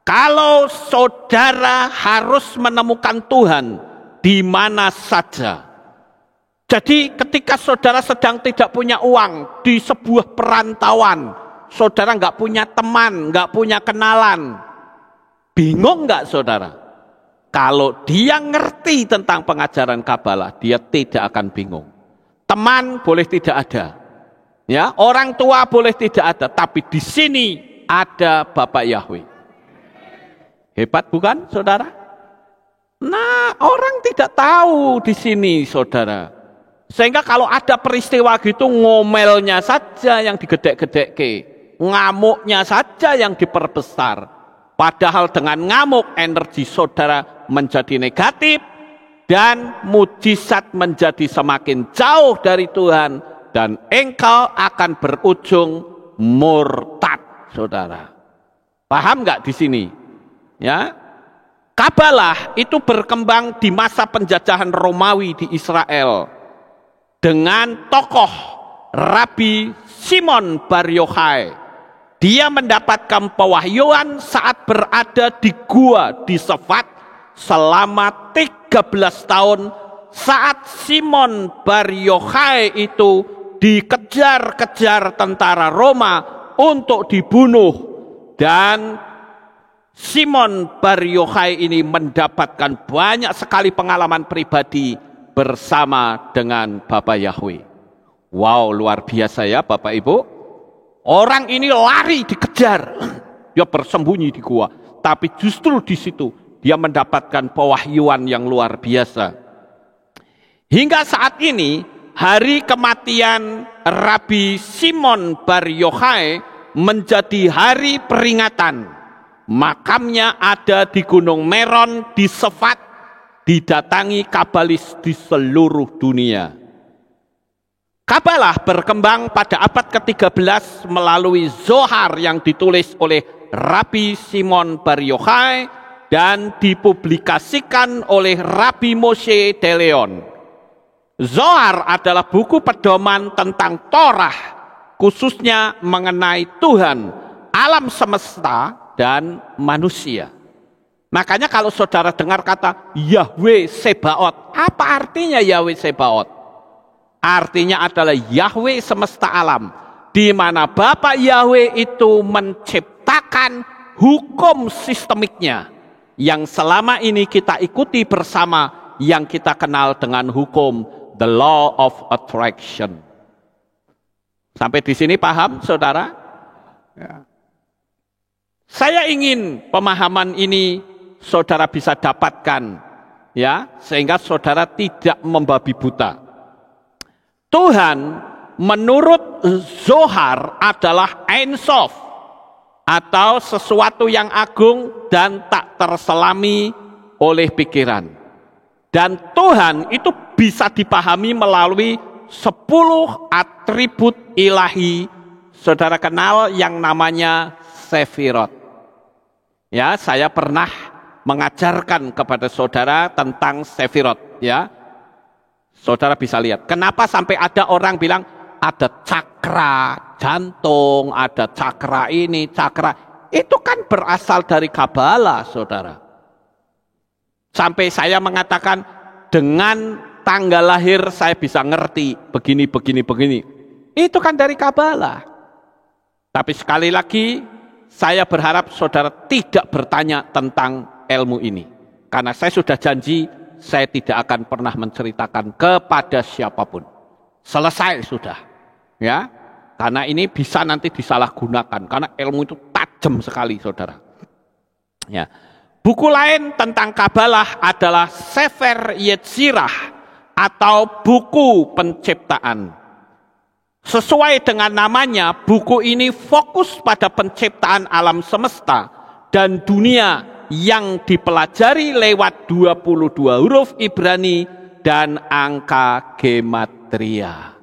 kalau saudara harus menemukan Tuhan di mana saja. Jadi ketika saudara sedang tidak punya uang di sebuah perantauan, saudara nggak punya teman, nggak punya kenalan, bingung nggak saudara? Kalau dia ngerti tentang pengajaran Kabalah, dia tidak akan bingung. Teman boleh tidak ada, ya, orang tua boleh tidak ada, tapi di sini ada Bapak Yahweh. Hebat bukan, saudara? Nah, orang tidak tahu di sini, saudara. Sehingga kalau ada peristiwa gitu, ngomelnya saja yang digedek-gedek, ngamuknya saja yang diperbesar. Padahal dengan ngamuk, energi saudara menjadi negatif, dan mujizat menjadi semakin jauh dari Tuhan, dan engkau akan berujung murtad, saudara. Paham nggak di sini? Ya, Kabalah itu berkembang di masa penjajahan Romawi di Israel dengan tokoh Rabi Simon Bar Yochai. Dia mendapatkan pewahyuan saat berada di gua di Sefat selama 13 tahun saat Simon Bar Yochai itu dikejar-kejar tentara Roma untuk dibunuh, dan Simon Bar Yochai ini mendapatkan banyak sekali pengalaman pribadi bersama dengan Bapak Yahweh. Wow, luar biasa ya Bapak Ibu. Orang ini lari dikejar, dia bersembunyi di gua, tapi justru di situ dia mendapatkan pewahyuan yang luar biasa. Hingga saat ini, hari kematian Rabi Simon Bar Yochai menjadi hari peringatan. Makamnya ada di Gunung Meron di Sefat, didatangi kabalis di seluruh dunia. Kabalah berkembang pada abad ke-13 melalui Zohar yang ditulis oleh Rabi Simon Bar Yochai dan dipublikasikan oleh Rabi Moshe de Leon. Zohar adalah buku pedoman tentang Torah, khususnya mengenai Tuhan, alam semesta, dan manusia. Makanya kalau saudara dengar kata Yahweh Sebaot, apa artinya Yahweh Sebaot? Artinya adalah Yahweh semesta alam, di mana Bapak Yahweh itu menciptakan hukum sistemiknya yang selama ini kita ikuti bersama, yang kita kenal dengan hukum the law of attraction. Sampai di sini paham saudara? Ya. Saya ingin pemahaman ini saudara bisa dapatkan, ya, sehingga saudara tidak membabi buta. Tuhan menurut Zohar adalah Ein Sof, atau sesuatu yang agung dan tak terselami oleh pikiran. Dan Tuhan itu bisa dipahami melalui 10 atribut ilahi. Saudara kenal yang namanya Sefirot. Ya, saya pernah mengajarkan kepada saudara tentang Sefirot, ya. Saudara bisa lihat, kenapa sampai ada orang bilang ada cakra jantung, ada cakra ini, cakra itu kan berasal dari Kabalah, saudara. Sampai saya mengatakan dengan tanggal lahir saya bisa ngerti begini. Itu kan dari Kabalah. Tapi sekali lagi saya berharap saudara tidak bertanya tentang ilmu ini. Karena saya sudah janji, saya tidak akan pernah menceritakan kepada siapapun. Selesai sudah. Ya, karena ini bisa nanti disalahgunakan. Karena ilmu itu tajam sekali, saudara. Ya. Buku lain tentang Kabalah adalah Sefer Yetzirah atau buku penciptaan. Sesuai dengan namanya, buku ini fokus pada penciptaan alam semesta dan dunia yang dipelajari lewat 22 huruf Ibrani dan angka gematria.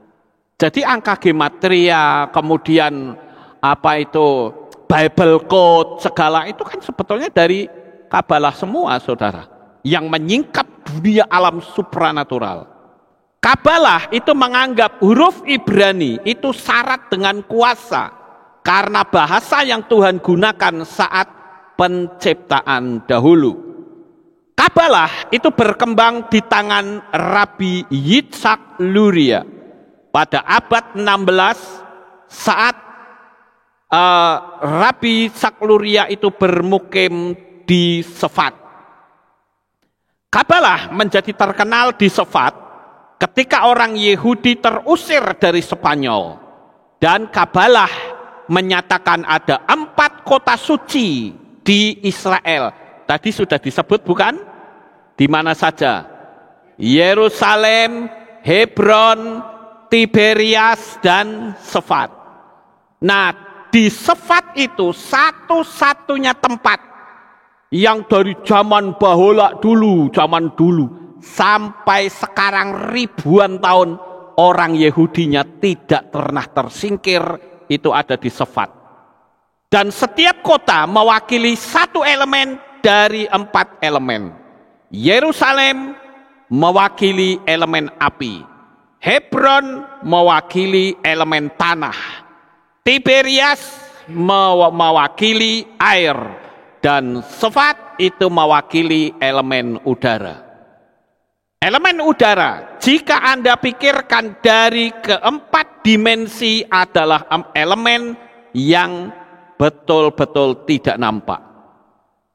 Jadi angka gematria, kemudian apa itu Bible Code, segala itu kan sebetulnya dari Kabalah semua, saudara, yang menyingkap dunia alam supranatural. Kabalah itu menganggap huruf Ibrani itu syarat dengan kuasa, karena bahasa yang Tuhan gunakan saat penciptaan dahulu. Kabalah itu berkembang di tangan Rabbi Yitzhak Luria pada abad 16 saat Rabbi Yitzhak Luria itu bermukim di Sefat. Kabalah menjadi terkenal di Sefat ketika orang Yahudi terusir dari Spanyol, dan Kabalah menyatakan ada 4 kota suci di Israel. Tadi sudah disebut bukan? Di mana saja? Yerusalem, Hebron, Tiberias, dan Sefat. Nah, di Sefat itu satu-satunya tempat yang dari zaman bahola dulu, zaman dulu sampai sekarang ribuan tahun orang Yahudinya tidak pernah tersingkir, itu ada di Sefat. Dan setiap kota mewakili satu elemen dari 4 elemen. Yerusalem mewakili elemen api, Hebron mewakili elemen tanah, Tiberias mewakili air, dan Sefat itu mewakili elemen udara. Elemen udara, jika Anda pikirkan dari keempat dimensi, adalah elemen yang betul-betul tidak nampak.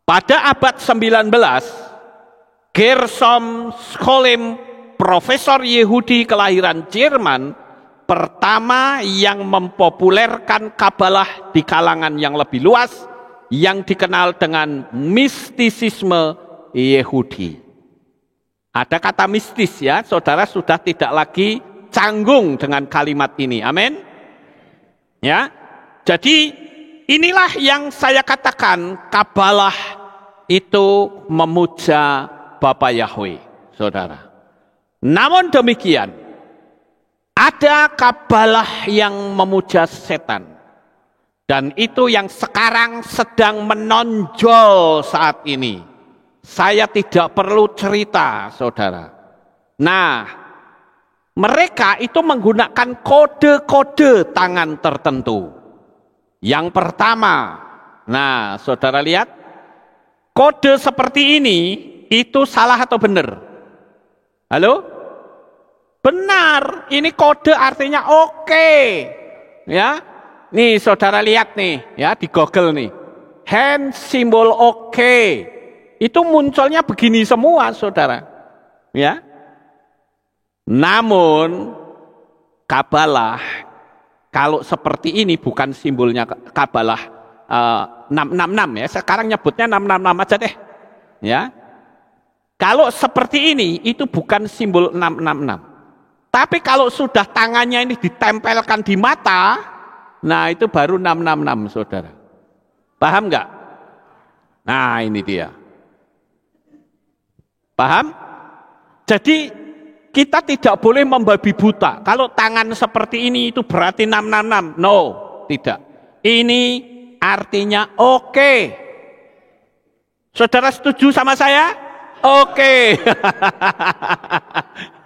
Pada abad 19, Gershom Scholem, profesor Yahudi kelahiran Jerman, pertama yang mempopulerkan Kabalah di kalangan yang lebih luas, yang dikenal dengan mistisisme Yahudi. Ada kata mistis ya, saudara sudah tidak lagi canggung dengan kalimat ini. Amin. Ya. Jadi inilah yang saya katakan, Kabalah itu memuja Bapa Yahweh, saudara. Namun demikian, ada Kabalah yang memuja setan. Dan itu yang sekarang sedang menonjol saat ini. Saya tidak perlu cerita, saudara. Nah, mereka itu menggunakan kode-kode tangan tertentu. Yang pertama, nah saudara lihat, kode seperti ini, itu salah atau benar? Halo? Benar, ini kode artinya oke. Ya, nih saudara lihat nih, ya di Google nih, hand simbol oke. Itu munculnya begini semua, saudara. Ya. Namun Kabalah kalau seperti ini bukan simbolnya Kabalah 666 ya. Sekarang nyebutnya 666 aja deh. Ya. Kalau seperti ini itu bukan simbol 666. Tapi kalau sudah tangannya ini ditempelkan di mata, nah itu baru 666, saudara. Paham nggak? Nah ini dia. Paham? Jadi kita tidak boleh membabi buta. Kalau tangan seperti ini itu berarti 666. No, tidak. Ini artinya oke. Saudara setuju sama saya? Oke.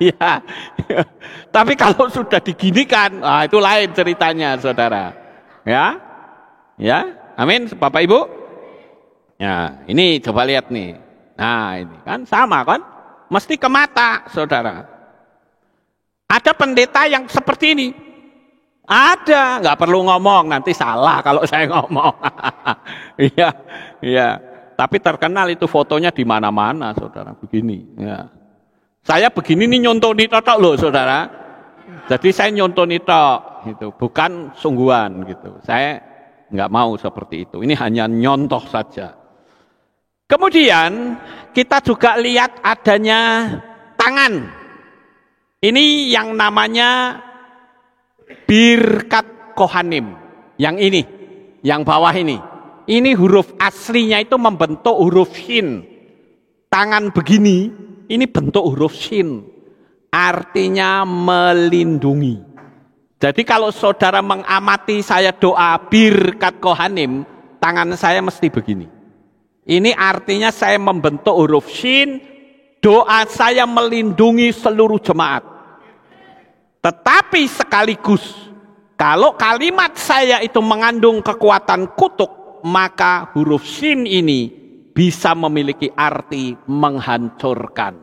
Ya. Tapi kalau sudah diginikan, nah itu lain ceritanya, saudara. Ya. Ya. Amin, Bapak Ibu. Ya, ini coba lihat nih. Nah ini kan sama kan, mesti ke mata, saudara. Ada pendeta yang seperti ini, ada, nggak perlu ngomong, nanti salah kalau saya ngomong. Iya, iya. Tapi terkenal itu fotonya di mana-mana, saudara. Begini, ya. Saya begini nih nyontoni tok loh, saudara. Jadi saya nyontoni tok, gitu, bukan sungguhan, gitu. Saya nggak mau seperti itu. Ini hanya nyontoh saja. Kemudian kita juga lihat adanya tangan. Ini yang namanya Birkat Kohanim. Yang ini, yang bawah ini. Ini huruf aslinya itu membentuk huruf Shin. Tangan begini, ini bentuk huruf Shin. Artinya melindungi. Jadi kalau saudara mengamati saya doa Birkat Kohanim, tangan saya mesti begini. Ini artinya saya membentuk huruf Shin, doa saya melindungi seluruh jemaat. Tetapi sekaligus Kalau kalimat saya itu mengandung kekuatan kutuk, maka huruf sin ini bisa memiliki arti menghancurkan.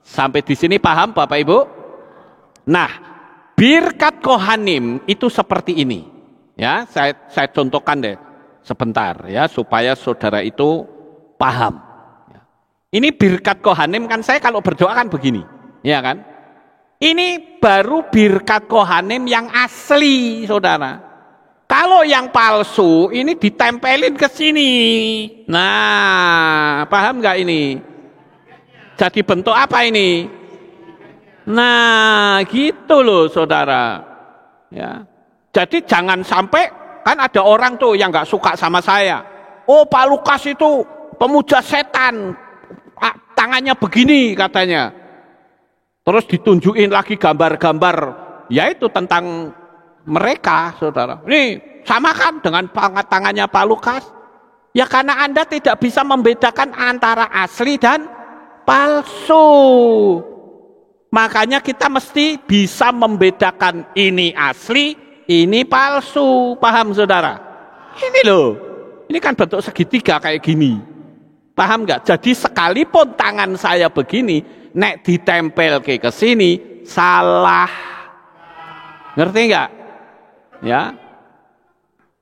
Sampai di sini paham Bapak Ibu? Nah, birkat Kohanim itu seperti ini. Ya, saya contohkan deh sebentar ya supaya saudara itu paham. Ini birkat Kohanim kan saya kalau berdoa kan begini, ya kan? Ini baru birkat Kohanim yang asli, saudara. Kalau yang palsu ini ditempelin ke sini. Nah, paham nggak ini? Jadi bentuk apa ini? Nah, gitu loh, saudara. Ya. Jadi jangan sampai kan ada orang tuh yang nggak suka sama saya. Oh, Pak Lukas itu pemuja setan. Tangannya begini katanya. Terus ditunjukin lagi gambar-gambar, yaitu tentang mereka, saudara. Nih, samakan dengan tangannya Pak Lukas. Ya karena Anda tidak bisa membedakan antara asli dan palsu. Makanya kita mesti bisa membedakan ini asli, ini palsu. Paham, saudara? Ini loh, ini kan bentuk segitiga kayak gini. Paham nggak? Jadi sekalipun tangan saya begini, nek ditempel ke sini, salah. Ngerti nggak? Ya.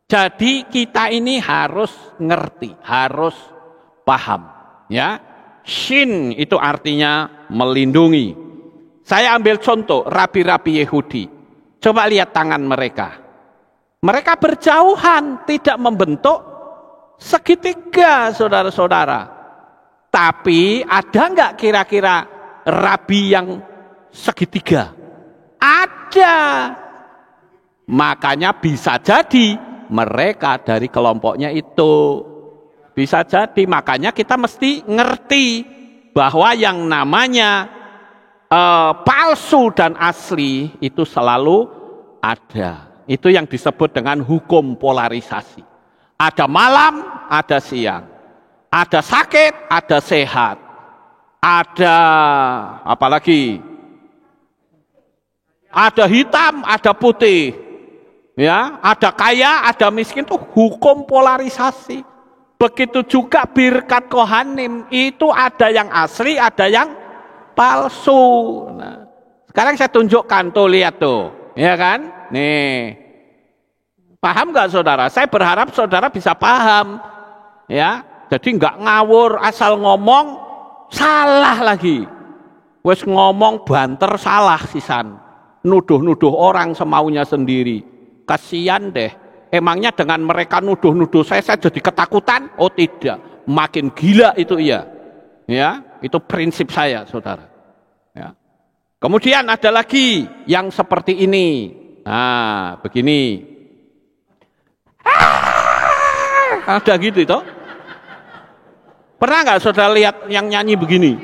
Jadi kita ini harus ngerti, harus paham. Ya. Shin itu artinya melindungi. Saya ambil contoh rabi-rabi Yahudi. Coba lihat tangan mereka. Mereka berjauhan, tidak membentuk segitiga, saudara-saudara. Tapi ada nggak kira-kira rabi yang segitiga? Ada. Makanya bisa jadi mereka dari kelompoknya itu. Bisa jadi, makanya kita mesti ngerti bahwa yang namanya palsu dan asli itu selalu ada. Itu yang disebut dengan hukum polarisasi. Ada malam, ada siang. Ada sakit, ada sehat. Ada apa lagi? Ada hitam, ada putih. Ya, ada kaya, ada miskin, itu hukum polarisasi. Begitu juga birkat Kohanim, itu ada yang asli, ada yang palsu. Nah, sekarang saya tunjukkan tuh, lihat tuh, ya kan? Nih. Paham nggak saudara? Saya berharap saudara bisa paham, ya. Jadi nggak ngawur asal ngomong salah lagi. Wes ngomong banter salah sisan, nuduh-nuduh orang semaunya sendiri. Kasian deh. Emangnya dengan mereka nuduh-nuduh saya jadi ketakutan? Oh tidak, makin gila itu iya. Ya, itu prinsip saya, saudara. Ya. Kemudian ada lagi yang seperti ini. Nah, begini. Ada gitu itu. Pernah nggak saudara lihat yang nyanyi begini?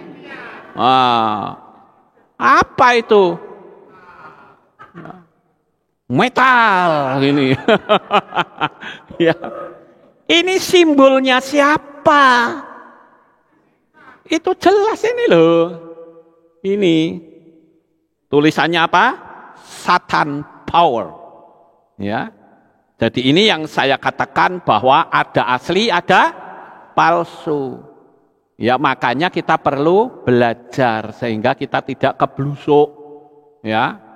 Apa itu? Metal gini. Ya. Ini simbolnya siapa? Itu jelas ini loh. Ini tulisannya apa? Satan power. Ya. Jadi ini yang saya katakan bahwa ada asli, ada palsu. Ya makanya kita perlu belajar sehingga kita tidak keblusuk. Ya.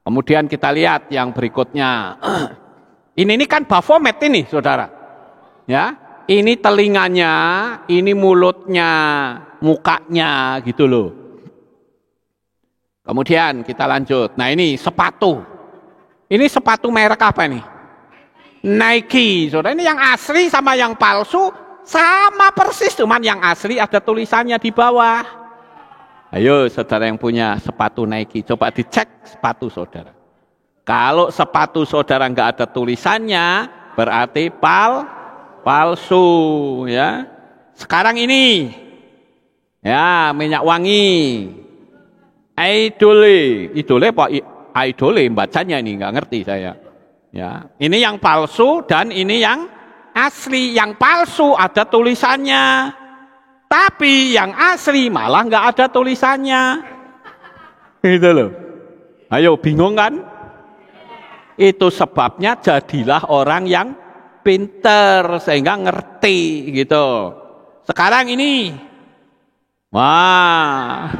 Kemudian kita lihat yang berikutnya. Ini kan Baphomet ini, saudara. Ya, ini telinganya, ini mulutnya, mukanya, gitu loh. Kemudian kita lanjut. Nah ini sepatu. Ini sepatu merek apa nih? Nike, saudara. Ini yang asli sama yang palsu sama persis, cuman yang asli ada tulisannya di bawah. Ayo saudara yang punya sepatu Nike, coba dicek sepatu saudara. Kalau sepatu saudara nggak ada tulisannya, berarti palsu, ya. Sekarang ini, ya minyak wangi, idole apa idole bacanya ini nggak ngerti saya. Ya, ini yang palsu dan ini yang asli. Yang palsu ada tulisannya, tapi yang asli malah nggak ada tulisannya. Gitu loh. Ayo bingung kan? Itu sebabnya jadilah orang yang pinter sehingga ngerti gitu. Sekarang ini, wah,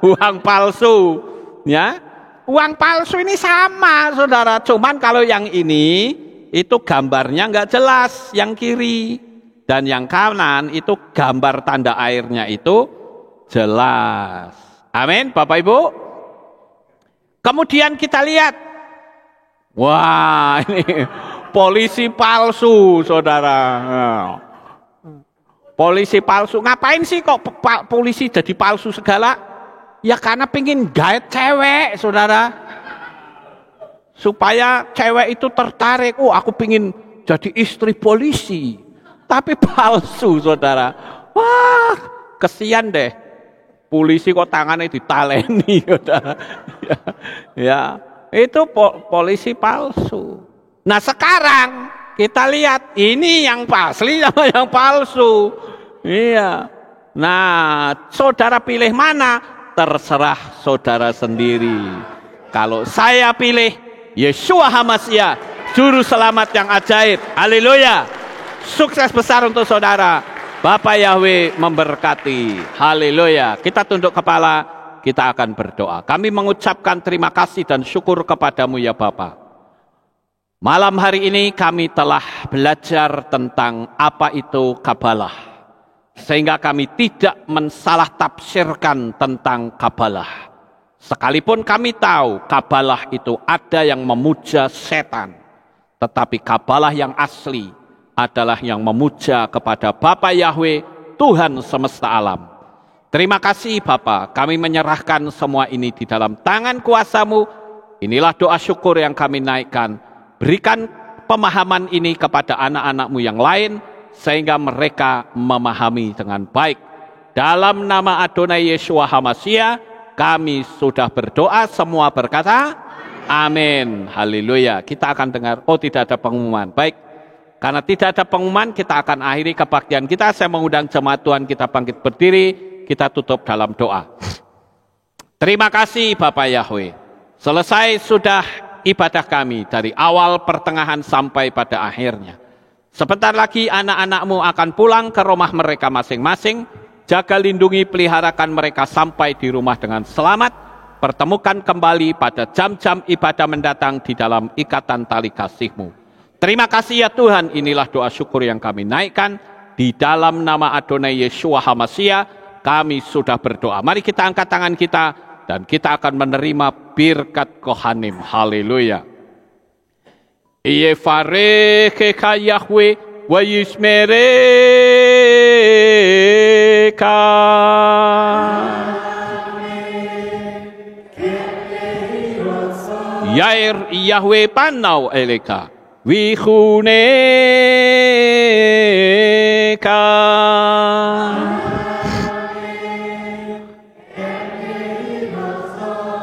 uang palsu, ya, uang palsu ini sama, saudara. Cuman kalau yang ini itu gambarnya nggak jelas, yang kiri, dan yang kanan itu gambar tanda airnya itu jelas. Amin, Bapak Ibu. Kemudian kita lihat, wah ini polisi palsu, saudara. Polisi palsu, ngapain sih kok polisi jadi palsu segala? Ya karena pengen gait cewek, saudara. Supaya cewek itu tertarik, oh aku pengen jadi istri polisi. Tapi palsu, saudara. Wah, kesian deh. Polisi kok tangannya ditaleni, saudara. Ya, itu polisi palsu. Nah sekarang kita lihat ini yang asli sama yang palsu. Iya. Nah, saudara pilih mana? Terserah saudara sendiri. Kalau saya pilih Yeshua HaMashiach, juru selamat yang ajaib. Haleluya. Sukses besar untuk saudara. Bapak Yahweh memberkati. Haleluya. Kita tunduk kepala, kita akan berdoa. Kami mengucapkan terima kasih dan syukur kepadamu ya Bapa. Malam hari ini kami telah belajar tentang apa itu Kabalah. Sehingga kami tidak mensalah tafsirkan tentang Kabalah. Sekalipun kami tahu Kabalah itu ada yang memuja setan. Tetapi Kabalah yang asli adalah yang memuja kepada Bapa Yahweh, Tuhan semesta alam. Terima kasih Bapa, kami menyerahkan semua ini di dalam tangan kuasa-Mu. Inilah doa syukur yang kami naikkan. Berikan pemahaman ini kepada anak-anak-Mu yang lain, sehingga mereka memahami dengan baik. Dalam nama Adonai Yeshua HaMashiach, kami sudah berdoa, semua berkata, amin. Haleluya. Kita akan dengar, oh tidak ada pengumuman. Baik, karena tidak ada pengumuman, kita akan akhiri kebaktian kita. Saya mengundang jemaat Tuhan, kita bangkit berdiri, kita tutup dalam doa. Terima kasih Bapak Yahweh. Selesai sudah ibadah kami dari awal, pertengahan sampai pada akhirnya. Sebentar lagi anak-anak-Mu akan pulang ke rumah mereka masing-masing. Jaga, lindungi, peliharakan mereka sampai di rumah dengan selamat. Pertemukan kembali pada jam-jam ibadah mendatang di dalam ikatan tali kasih-Mu. Terima kasih ya Tuhan, inilah doa syukur yang kami naikkan. Di dalam nama Adonai Yeshua HaMashiach, kami sudah berdoa. Mari kita angkat tangan kita, dan kita akan menerima birkat Kohanim. Haleluya. Yefarecha Yahweh wa yishmereka. Yair Yahweh panau eleka vihuneka.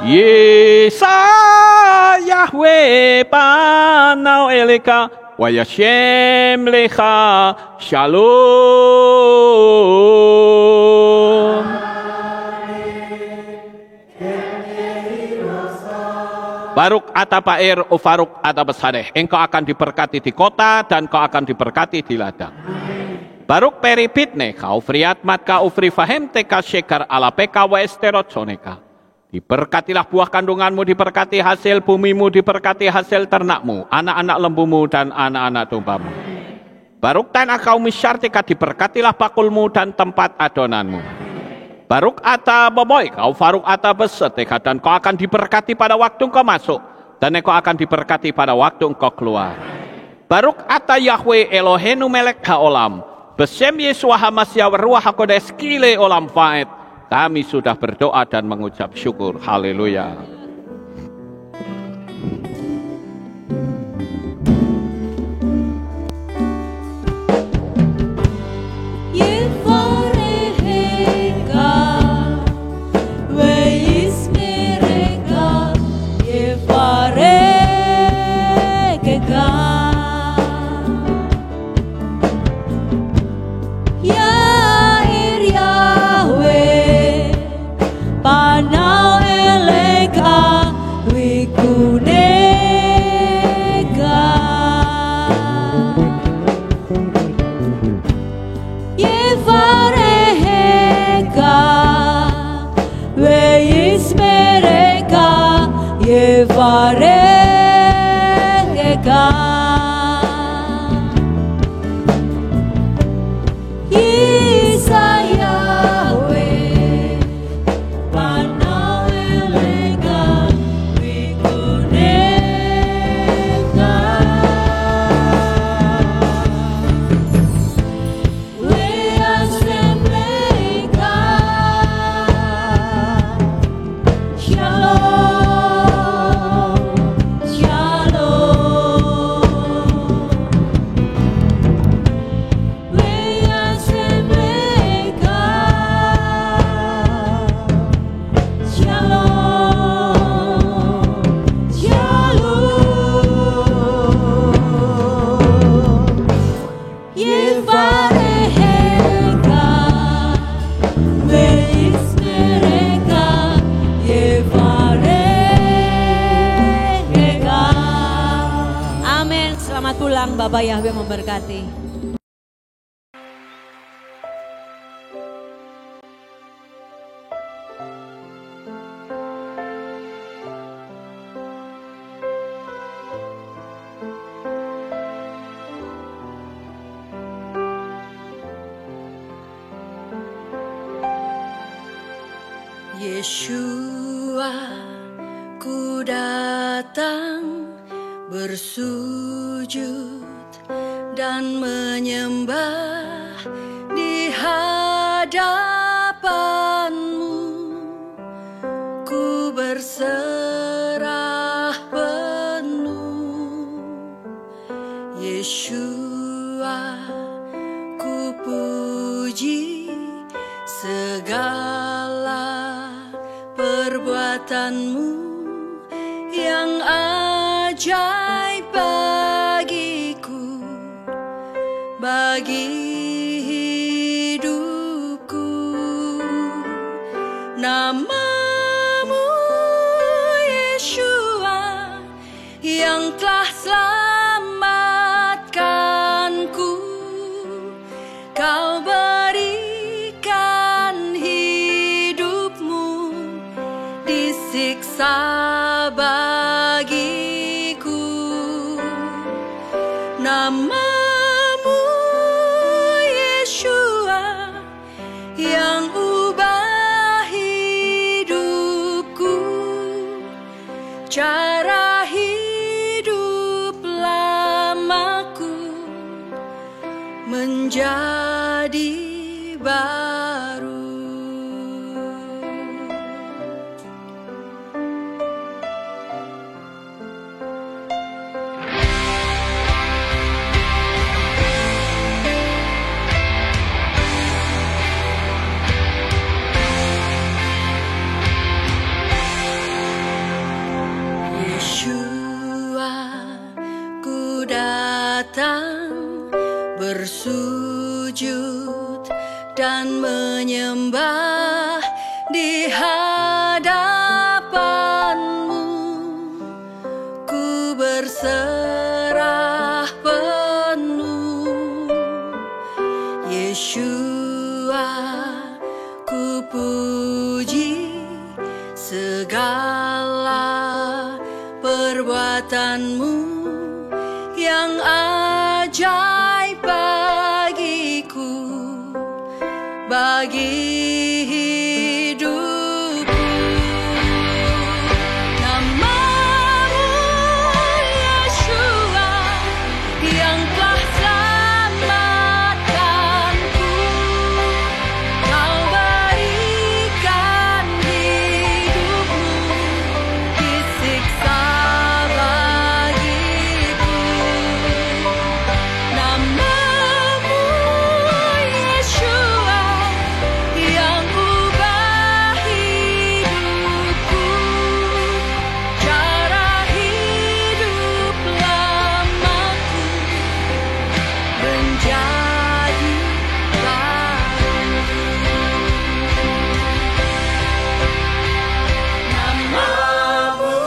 Yesa Yahweh panau eleka wa yashem lecha shalom. Baruk atapair ufaruk atabasadeh. Engkau akan diberkati di kota dan kau akan diberkati di ladang. Baruk peripitne kau friat matka ufri fahem teka shekar ala peka wa esterotsoneka. Diberkatilah buah kandunganmu, diberkati hasil bumimu, diberkati hasil ternakmu, anak-anak lembumu dan anak-anak dombamu. Baruk tanah kau misyartika, diberkatilah bakulmu dan tempat adonanmu. Baruk ata boboy, kau faruk ata beseteka, dan kau akan diberkati pada waktu engkau masuk, dan engkau akan diberkati pada waktu engkau keluar. Baruk ata Yahweh Elohenu melek haolam, besem Yeshua HaMashiach ruah hakodes kile olam faed. Kami sudah berdoa dan mengucap syukur. Haleluya. Panau eleka Bapak Yahweh memberkati. Yeshua, ku datang bersujud dan menyembah di hadapan-Mu. Ku berserah penuh. Yeshua, ku puji segala perbuatan-Mu yang ajaib bagiku, bagi hidupku. Nama-Mu Yeshua yang telah selamatkanku. Kau berikan hidupmu disiksa bagiku. Nama-Mu Yeshua yang ubah hidupku, cara hidup lamaku menjadi baru. Datang bersujud dan menyembah di hadapan-Mu. Ku berserah penuh. Yeshua, ku puji segala perbuatan-Mu yang ajaib bagiku, bagi hidupku. Nama-Mu Yeshua yang telah selamatkanku. Kau berikan hidupmu disiksa bagiku. Nama-Mu Yeshua yang ubah hidupku, cara hidup lamaku menjadi baru. Nama-Mu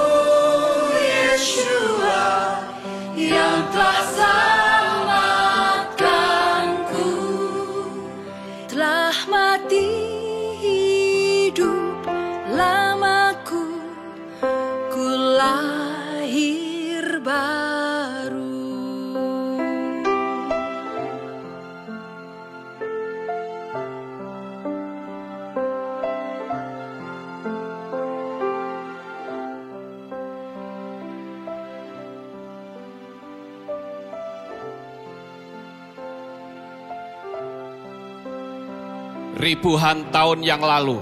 Yeshua yang telah selamatkanku, telah mati hidup lamaku, ku lahir baru. Ribuan tahun yang lalu,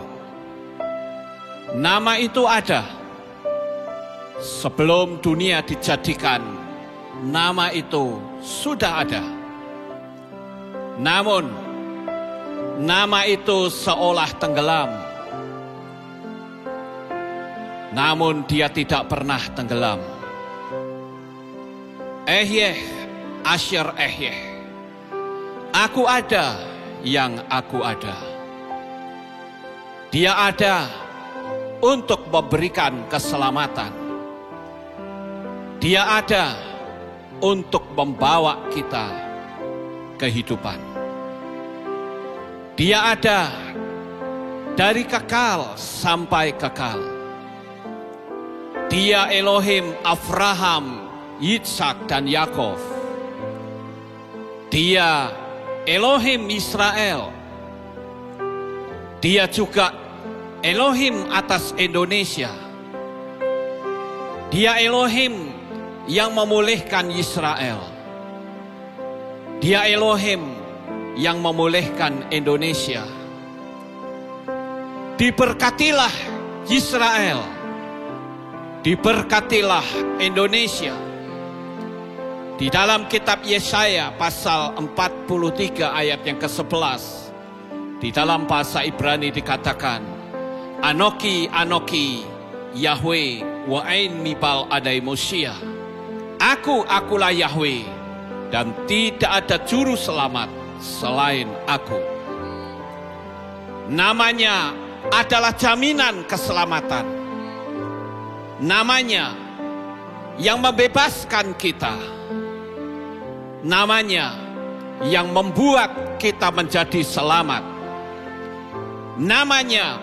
nama itu ada. Sebelum dunia dijadikan, nama itu sudah ada. Namun, nama itu seolah tenggelam. Namun dia tidak pernah tenggelam. Ehyeh, Asher Ehyeh. Aku ada yang aku ada. Dia ada untuk memberikan keselamatan. Dia ada untuk membawa kita kehidupan. Dia ada dari kekal sampai kekal. Dia Elohim Abraham, Yitzhak, dan Yakov. Dia Elohim Israel. Dia juga Elohim atas Indonesia. Dia Elohim yang memulihkan Israel. Dia Elohim yang memulihkan Indonesia. Diberkatilah Israel. Diberkatilah Indonesia. Di dalam kitab Yesaya pasal 43 ayat yang ke-11, di dalam bahasa Ibrani dikatakan, Anoki, Anoki, Yahweh, wa'ain mibal adai Mosia. Akulah Yahweh, dan tidak ada juru selamat selain aku. Namanya adalah jaminan keselamatan. Namanya yang membebaskan kita. Namanya yang membuat kita menjadi selamat. Namanya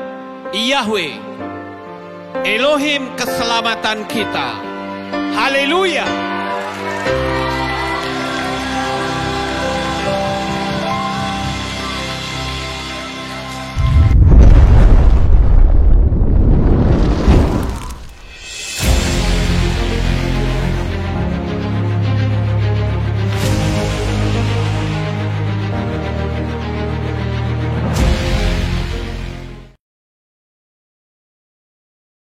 Yahweh, Elohim keselamatan kita. Haleluya.